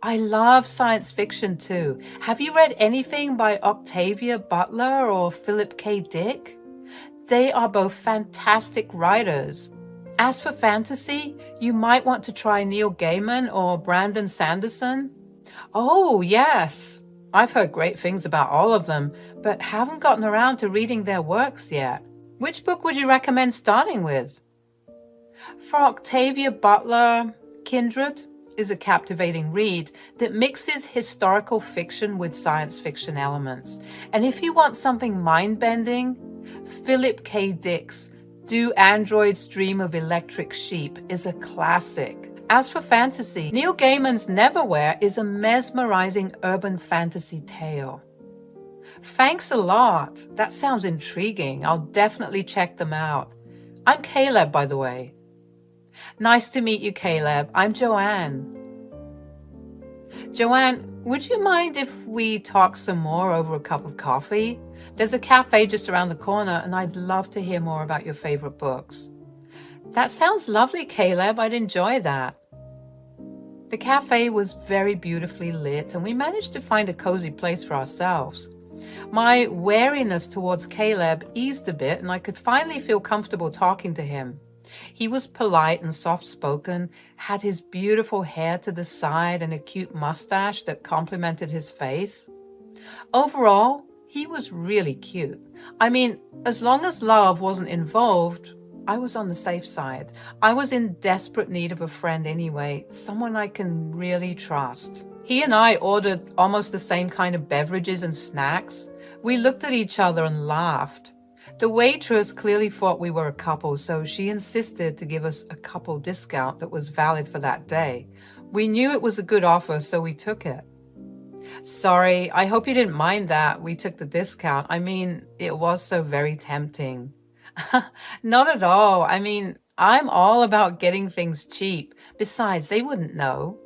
I love science fiction too. Have you read anything by Octavia Butler or Philip K. Dick? They are both fantastic writers. As for fantasy, you might want to try Neil Gaiman or Brandon Sanderson. Oh, yes. I've heard great things about all of them, but haven't gotten around to reading their works yet. Which book would you recommend starting with? For Octavia Butler, Kindred is a captivating read that mixes historical fiction with science fiction elements. And if you want something mind-bending, Philip K. Dick's Do Androids Dream of Electric Sheep is a classic. As for fantasy, Neil Gaiman's Neverwhere is a mesmerizing urban fantasy tale. Thanks a lot. That sounds intriguing. I'll definitely check them out. I'm Caleb, by the way. Nice to meet you, Caleb. I'm Joanne. Joanne, would you mind if we talk some more over a cup of coffee? There's a cafe just around the corner, and I'd love to hear more about your favorite books. That sounds lovely, Caleb. I'd enjoy that. The cafe was very beautifully lit, and we managed to find a cozy place for ourselves. My wariness towards Caleb eased a bit, and I could finally feel comfortable talking to him. He was polite and soft-spoken, had his beautiful hair to the side and a cute mustache that complemented his face. Overall, he was really cute. I mean, as long as love wasn't involved, I was on the safe side. I was in desperate need of a friend anyway, someone I can really trust. He and I ordered almost the same kind of beverages and snacks. We looked at each other and laughed. The waitress clearly thought we were a couple, so she insisted to give us a couple discount that was valid for that day. We knew it was a good offer, so we took it. Sorry, I hope you didn't mind that we took the discount. I mean, it was so very tempting. Not at all. I mean, I'm all about getting things cheap. Besides, they wouldn't know.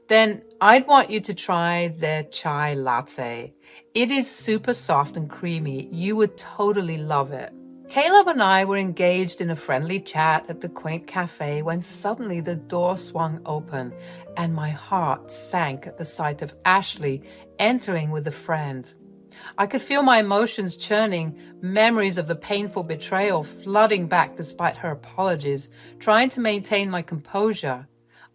Then I'd want you to try their chai latte. It is super soft and creamy. You would totally love it. Caleb and I were engaged in a friendly chat at the quaint cafe when suddenly the door swung open and my heart sank at the sight of Ashley entering with a friend. I could feel my emotions churning, memories of the painful betrayal flooding back despite her apologies, trying to maintain my composure.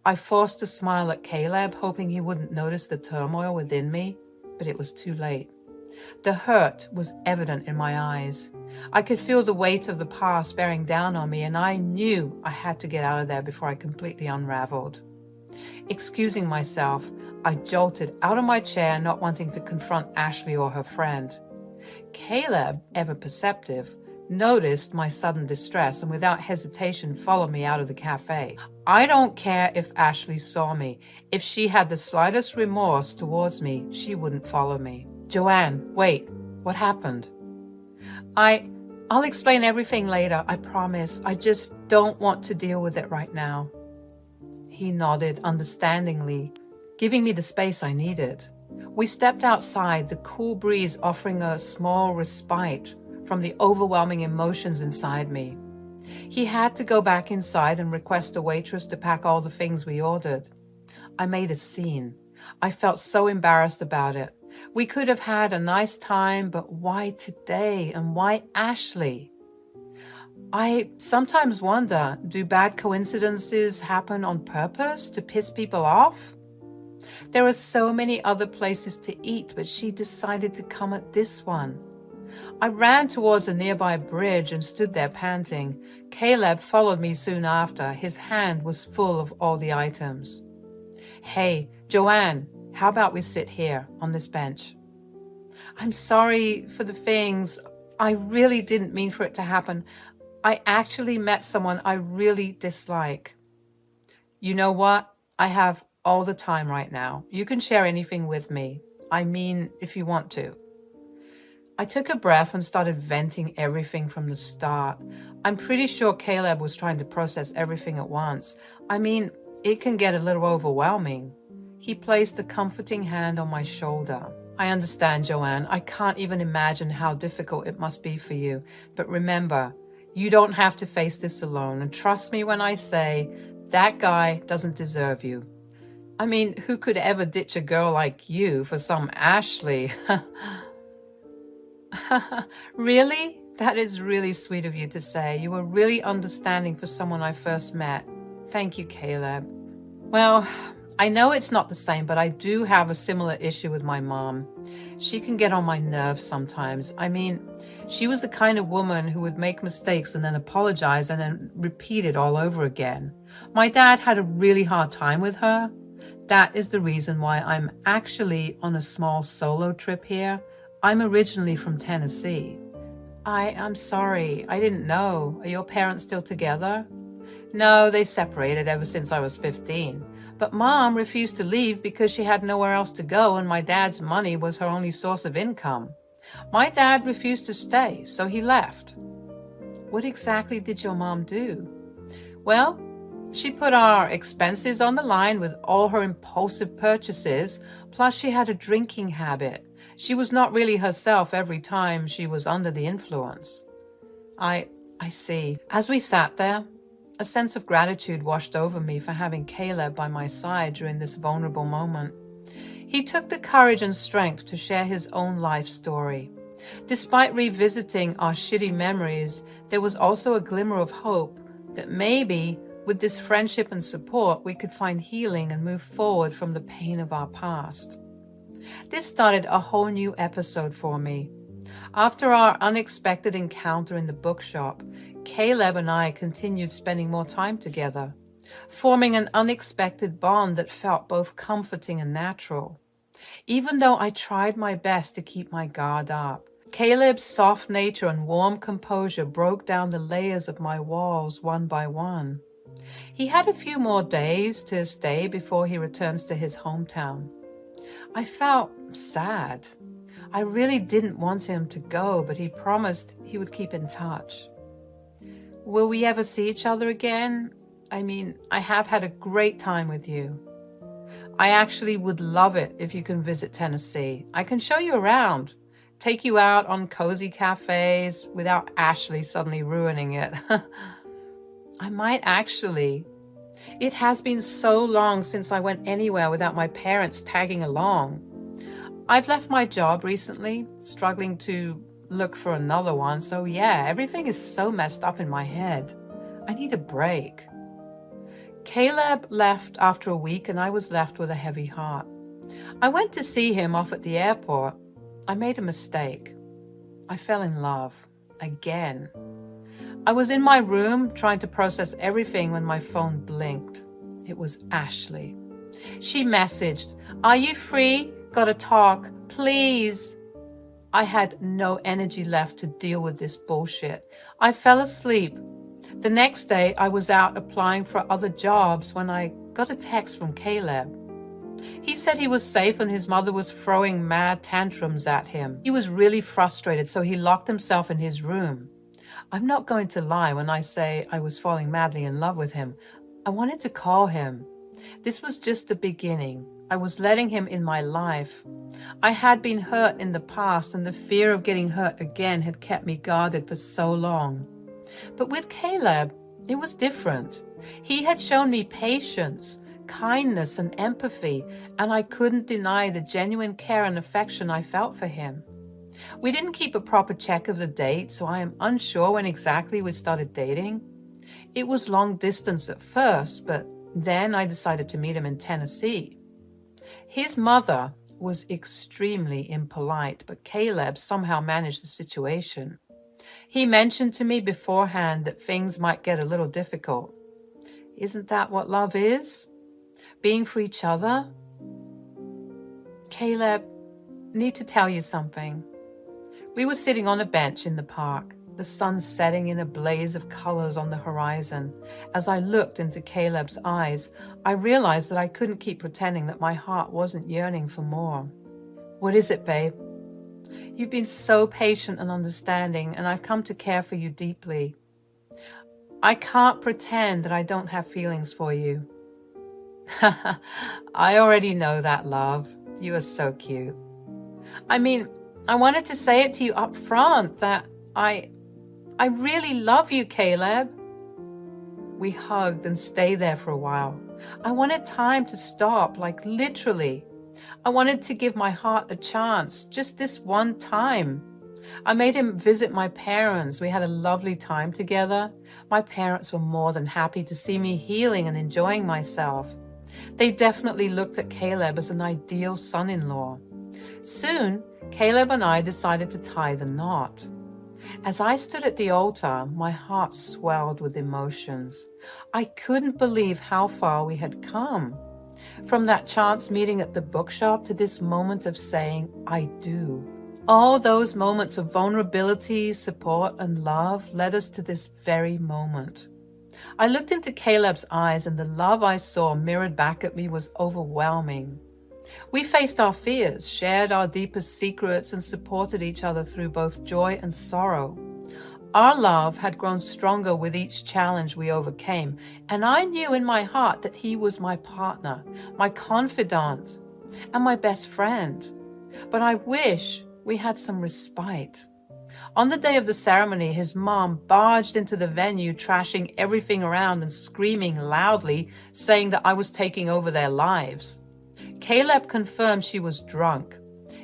I forced a smile at Caleb, hoping he wouldn't notice the turmoil within me, but it was too late. The hurt was evident in my eyes. I could feel the weight of the past bearing down on me, and I knew I had to get out of there before I completely unraveled. Excusing myself, I jolted out of my chair, not wanting to confront Ashley or her friend. Caleb, ever perceptive, noticed my sudden distress and without hesitation followed me out of the cafe. I don't care if Ashley saw me. If she had the slightest remorse towards me, she wouldn't follow me. Joanne, wait, what happened? I'll explain everything later, I promise. I just don't want to deal with it right now. He nodded understandingly, giving me the space I needed. We stepped outside, the cool breeze offering a small respite from the overwhelming emotions inside me. He had to go back inside and request a waitress to pack all the things we ordered. I made a scene. I felt so embarrassed about it. We could have had a nice time, but why today and why Ashley? I sometimes wonder, do bad coincidences happen on purpose to piss people off? There are so many other places to eat, but she decided to come at this one. I ran towards a nearby bridge and stood there panting. Caleb followed me soon after. His hand was full of all the items. Hey, Joanne, how about we sit here on this bench? I'm sorry for the things. I really didn't mean for it to happen. I actually met someone I really dislike. You know what? I have all the time right now. You can share anything with me. I mean, if you want to. I took a breath and started venting everything from the start. I'm pretty sure Caleb was trying to process everything at once. I mean, it can get a little overwhelming. He placed a comforting hand on my shoulder. I understand, Joanne. I can't even imagine how difficult it must be for you. But remember, you don't have to face this alone. And trust me when I say, that guy doesn't deserve you. I mean, who could ever ditch a girl like you for some Ashley? Really? That is really sweet of you to say. You were really understanding for someone I first met. Thank you, Caleb. Well, I know it's not the same, but I do have a similar issue with my mom. She can get on my nerves sometimes. I mean, she was the kind of woman who would make mistakes and then apologize and then repeat it all over again. My dad had a really hard time with her. That is the reason why I'm actually on a small solo trip here. I'm originally from Tennessee. I'm sorry. I didn't know. Are your parents still together? No, they separated ever since I was 15. But Mom refused to leave because she had nowhere else to go and my dad's money was her only source of income. My dad refused to stay, so he left. What exactly did your mom do? Well, she put our expenses on the line with all her impulsive purchases, plus she had a drinking habit. She was not really herself every time she was under the influence. I see. As we sat there, a sense of gratitude washed over me for having Caleb by my side during this vulnerable moment. He took the courage and strength to share his own life story. Despite revisiting our shitty memories, there was also a glimmer of hope that maybe with this friendship and support, we could find healing and move forward from the pain of our past. This started a whole new episode for me. After our unexpected encounter in the bookshop, Caleb and I continued spending more time together, forming an unexpected bond that felt both comforting and natural. Even though I tried my best to keep my guard up, Caleb's soft nature and warm composure broke down the layers of my walls one by one. He had a few more days to stay before he returns to his hometown. I felt sad. I really didn't want him to go, but he promised he would keep in touch. Will we ever see each other again? I mean, I have had a great time with you. I actually would love it if you can visit Tennessee. I can show you around, take you out on cozy cafes without Ashley suddenly ruining it. I might actually. It has been so long since I went anywhere without my parents tagging along. I've left my job recently, struggling to look for another one, so yeah, everything is so messed up in my head. I need a break. Caleb left after a week and I was left with a heavy heart. I went to see him off at the airport. I made a mistake. I fell in love. Again. I was in my room trying to process everything when my phone blinked. It was Ashley. She messaged, "Are you free? Gotta talk, please." I had no energy left to deal with this bullshit. I fell asleep. The next day, I was out applying for other jobs when I got a text from Caleb. He said he was safe and his mother was throwing mad tantrums at him. He was really frustrated, so he locked himself in his room. I'm not going to lie when I say I was falling madly in love with him. I wanted to call him. This was just the beginning. I was letting him in my life. I had been hurt in the past, and the fear of getting hurt again had kept me guarded for so long. But with Caleb, it was different. He had shown me patience, kindness, and empathy, and I couldn't deny the genuine care and affection I felt for him. We didn't keep a proper check of the date, so I am unsure when exactly we started dating. It was long distance at first, but then I decided to meet him in Tennessee. His mother was extremely impolite, but Caleb somehow managed the situation. He mentioned to me beforehand that things might get a little difficult. Isn't that what love is? Being for each other? Caleb, need to tell you something. We were sitting on a bench in the park, the sun setting in a blaze of colors on the horizon. As I looked into Caleb's eyes, I realized that I couldn't keep pretending that my heart wasn't yearning for more. What is it, babe? You've been so patient and understanding, and I've come to care for you deeply. I can't pretend that I don't have feelings for you. I already know that, love. You are so cute. I mean, I wanted to say it to you up front that I really love you, Caleb. We hugged and stayed there for a while. I wanted time to stop, like literally. I wanted to give my heart a chance, just this one time. I made him visit my parents. We had a lovely time together. My parents were more than happy to see me healing and enjoying myself. They definitely looked at Caleb as an ideal son-in-law. Soon, Caleb and I decided to tie the knot. As I stood at the altar, my heart swelled with emotions. I couldn't believe how far we had come. From that chance meeting at the bookshop to this moment of saying, I do. All those moments of vulnerability, support, and love led us to this very moment. I looked into Caleb's eyes, and the love I saw mirrored back at me was overwhelming. We faced our fears, shared our deepest secrets, and supported each other through both joy and sorrow. Our love had grown stronger with each challenge we overcame, and I knew in my heart that he was my partner, my confidant, and my best friend. But I wish we had some respite. On the day of the ceremony, his mom barged into the venue, trashing everything around and screaming loudly, saying that I was taking over their lives. Caleb confirmed she was drunk.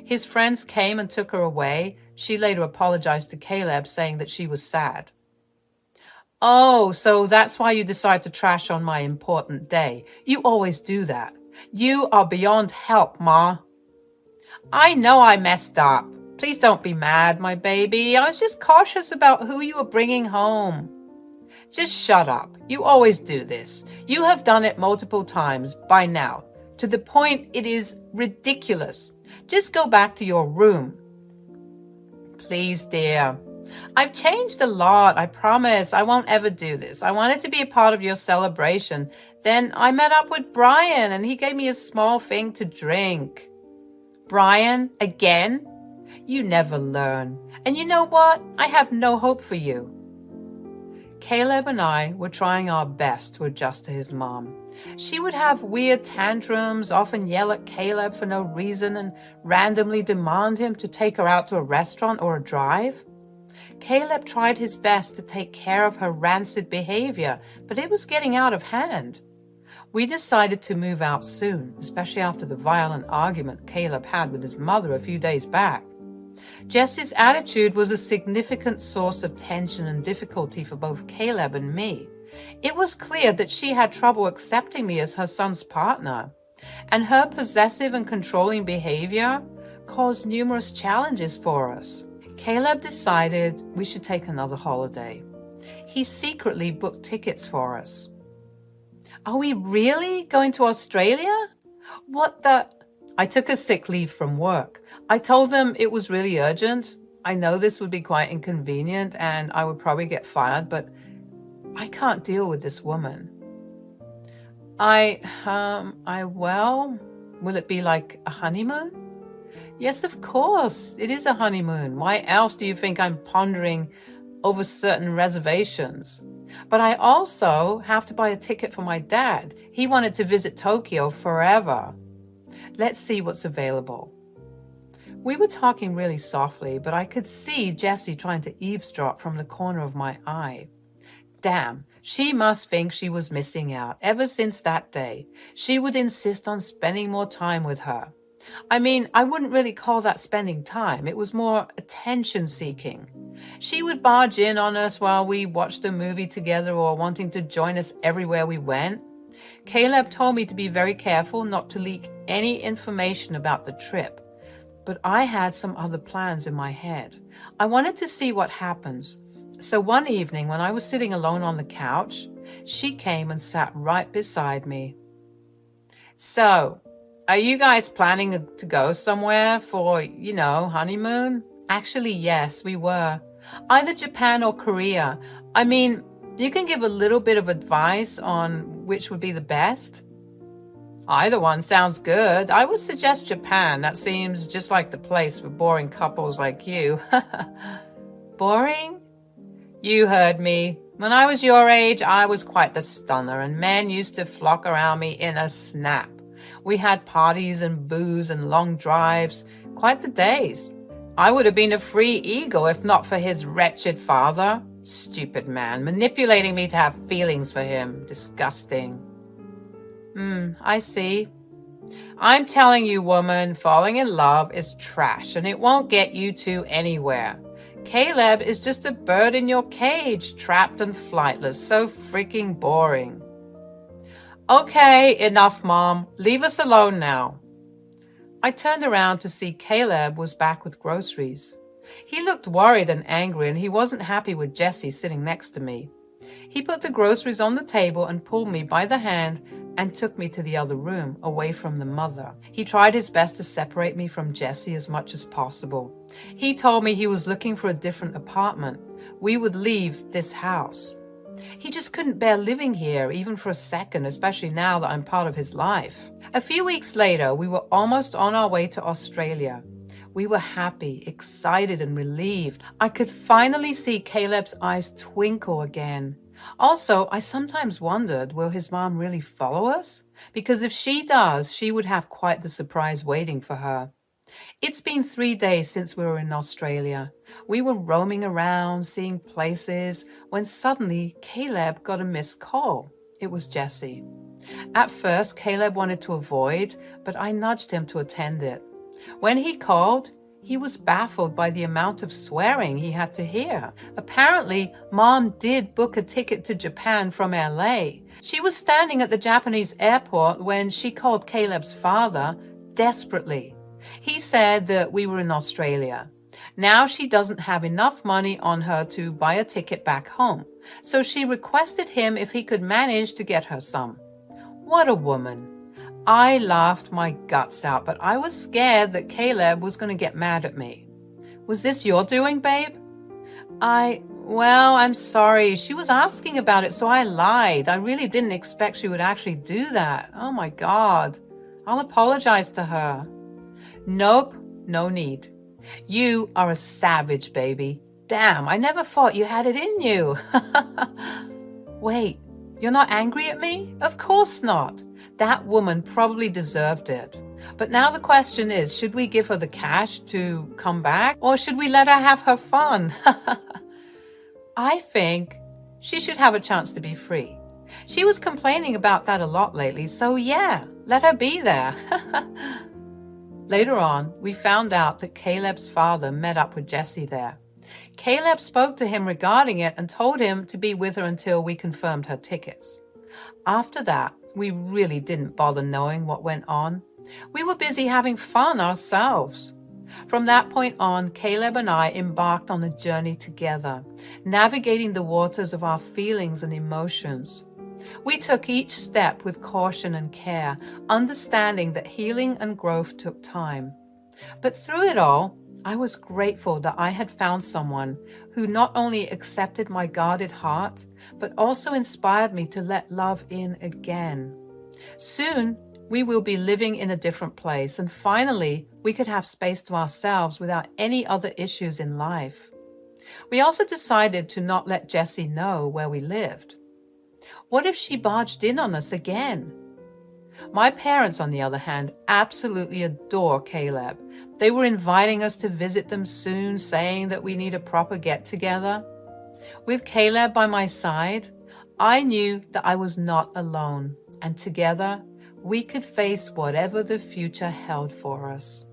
His friends came and took her away. She later apologized to Caleb, saying that she was sad. Oh, so that's why you decide to trash on my important day. You always do that. You are beyond help, Ma. I know I messed up. Please don't be mad, my baby. I was just cautious about who you were bringing home. Just shut up. You always do this. You have done it multiple times by now, to the point it is ridiculous. Just go back to your room. Please, dear. I've changed a lot. I promise I won't ever do this. I wanted to be a part of your celebration. Then I met up with Brian, and he gave me a small thing to drink. Brian, again? You never learn. And you know what? I have no hope for you. Caleb and I were trying our best to adjust to his mom. She would have weird tantrums, often yell at Caleb for no reason, and randomly demand him to take her out to a restaurant or a drive. Caleb tried his best to take care of her rancid behavior, but it was getting out of hand. We decided to move out soon, especially after the violent argument Caleb had with his mother a few days back. Jessie's attitude was a significant source of tension and difficulty for both Caleb and me. It was clear that she had trouble accepting me as her son's partner, and her possessive and controlling behavior caused numerous challenges for us. Caleb decided we should take another holiday. He secretly booked tickets for us. Are we really going to Australia? What the? I took a sick leave from work. I told them it was really urgent. I know this would be quite inconvenient and I would probably get fired, but I can't deal with this woman. Well, will it be like a honeymoon? Yes, of course, it is a honeymoon. Why else do you think I'm pondering over certain reservations? But I also have to buy a ticket for my dad. He wanted to visit Tokyo forever. Let's see what's available. We were talking really softly, but I could see Jessie trying to eavesdrop from the corner of my eye. Damn, she must think she was missing out. Ever since that day, she would insist on spending more time with her. I mean, I wouldn't really call that spending time. It was more attention-seeking. She would barge in on us while we watched a movie together or wanting to join us everywhere we went. Caleb told me to be very careful not to leak any information about the trip. But I had some other plans in my head. I wanted to see what happens. So one evening when I was sitting alone on the couch, she came and sat right beside me. So, are you guys planning to go somewhere for, honeymoon? Actually, yes, we were. Either Japan or Korea. I mean, you can give a little bit of advice on which would be the best. Either one sounds good. I would suggest Japan. That seems just like the place for boring couples like you. Boring? You heard me. When I was your age, I was quite the stunner, and men used to flock around me in a snap. We had parties and booze and long drives. Quite the days. I would have been a free eagle if not for his wretched father. Stupid man, manipulating me to have feelings for him. Disgusting. I see. I'm telling you, woman, falling in love is trash and it won't get you two anywhere. Caleb is just a bird in your cage, trapped and flightless. So freaking boring. Okay, enough, Mom. Leave us alone now. I turned around to see Caleb was back with groceries. He looked worried and angry, and he wasn't happy with Jessie sitting next to me. He put the groceries on the table and pulled me by the hand and took me to the other room, away from the mother. He tried his best to separate me from Jessie as much as possible. He told me he was looking for a different apartment. We would leave this house. He just couldn't bear living here, even for a second, especially now that I'm part of his life. A few weeks later, we were almost on our way to Australia. We were happy, excited, and relieved. I could finally see Caleb's eyes twinkle again. Also, I sometimes wondered, will his mom really follow us? Because if she does, she would have quite the surprise waiting for her. It's been 3 days since we were in Australia. We were roaming around, seeing places, when suddenly Caleb got a missed call. It was Jessie. At first, Caleb wanted to avoid, but I nudged him to attend it. When he called, he was baffled by the amount of swearing he had to hear. Apparently, Mom did book a ticket to Japan from LA. She was standing at the Japanese airport when she called Caleb's father desperately. He said that we were in Australia. Now she doesn't have enough money on her to buy a ticket back home, so she requested him if he could manage to get her some. What a woman. I laughed my guts out, but I was scared that Caleb was going to get mad at me. Was this your doing, babe? I'm sorry. She was asking about it, so I lied. I really didn't expect she would actually do that. Oh my God. I'll apologize to her. Nope, no need. You are a savage, baby. Damn, I never thought you had it in you. Wait, you're not angry at me? Of course not. That woman probably deserved it. But now the question is, should we give her the cash to come back, or should we let her have her fun? I think she should have a chance to be free. She was complaining about that a lot lately, so yeah, let her be there. Later on, we found out that Caleb's father met up with Jessie there. Caleb spoke to him regarding it and told him to be with her until we confirmed her tickets. After that, we really didn't bother knowing what went on. We were busy having fun ourselves. From that point on, Caleb and I embarked on a journey together, navigating the waters of our feelings and emotions. We took each step with caution and care, understanding that healing and growth took time. But through it all, I was grateful that I had found someone who not only accepted my guarded heart, but also inspired me to let love in again. Soon, we will be living in a different place, and finally, we could have space to ourselves without any other issues in life. We also decided to not let Jessie know where we lived. What if she barged in on us again? My parents, on the other hand, absolutely adore Caleb. They were inviting us to visit them soon, saying that we need a proper get-together. With Caleb by my side, I knew that I was not alone, and together we could face whatever the future held for us.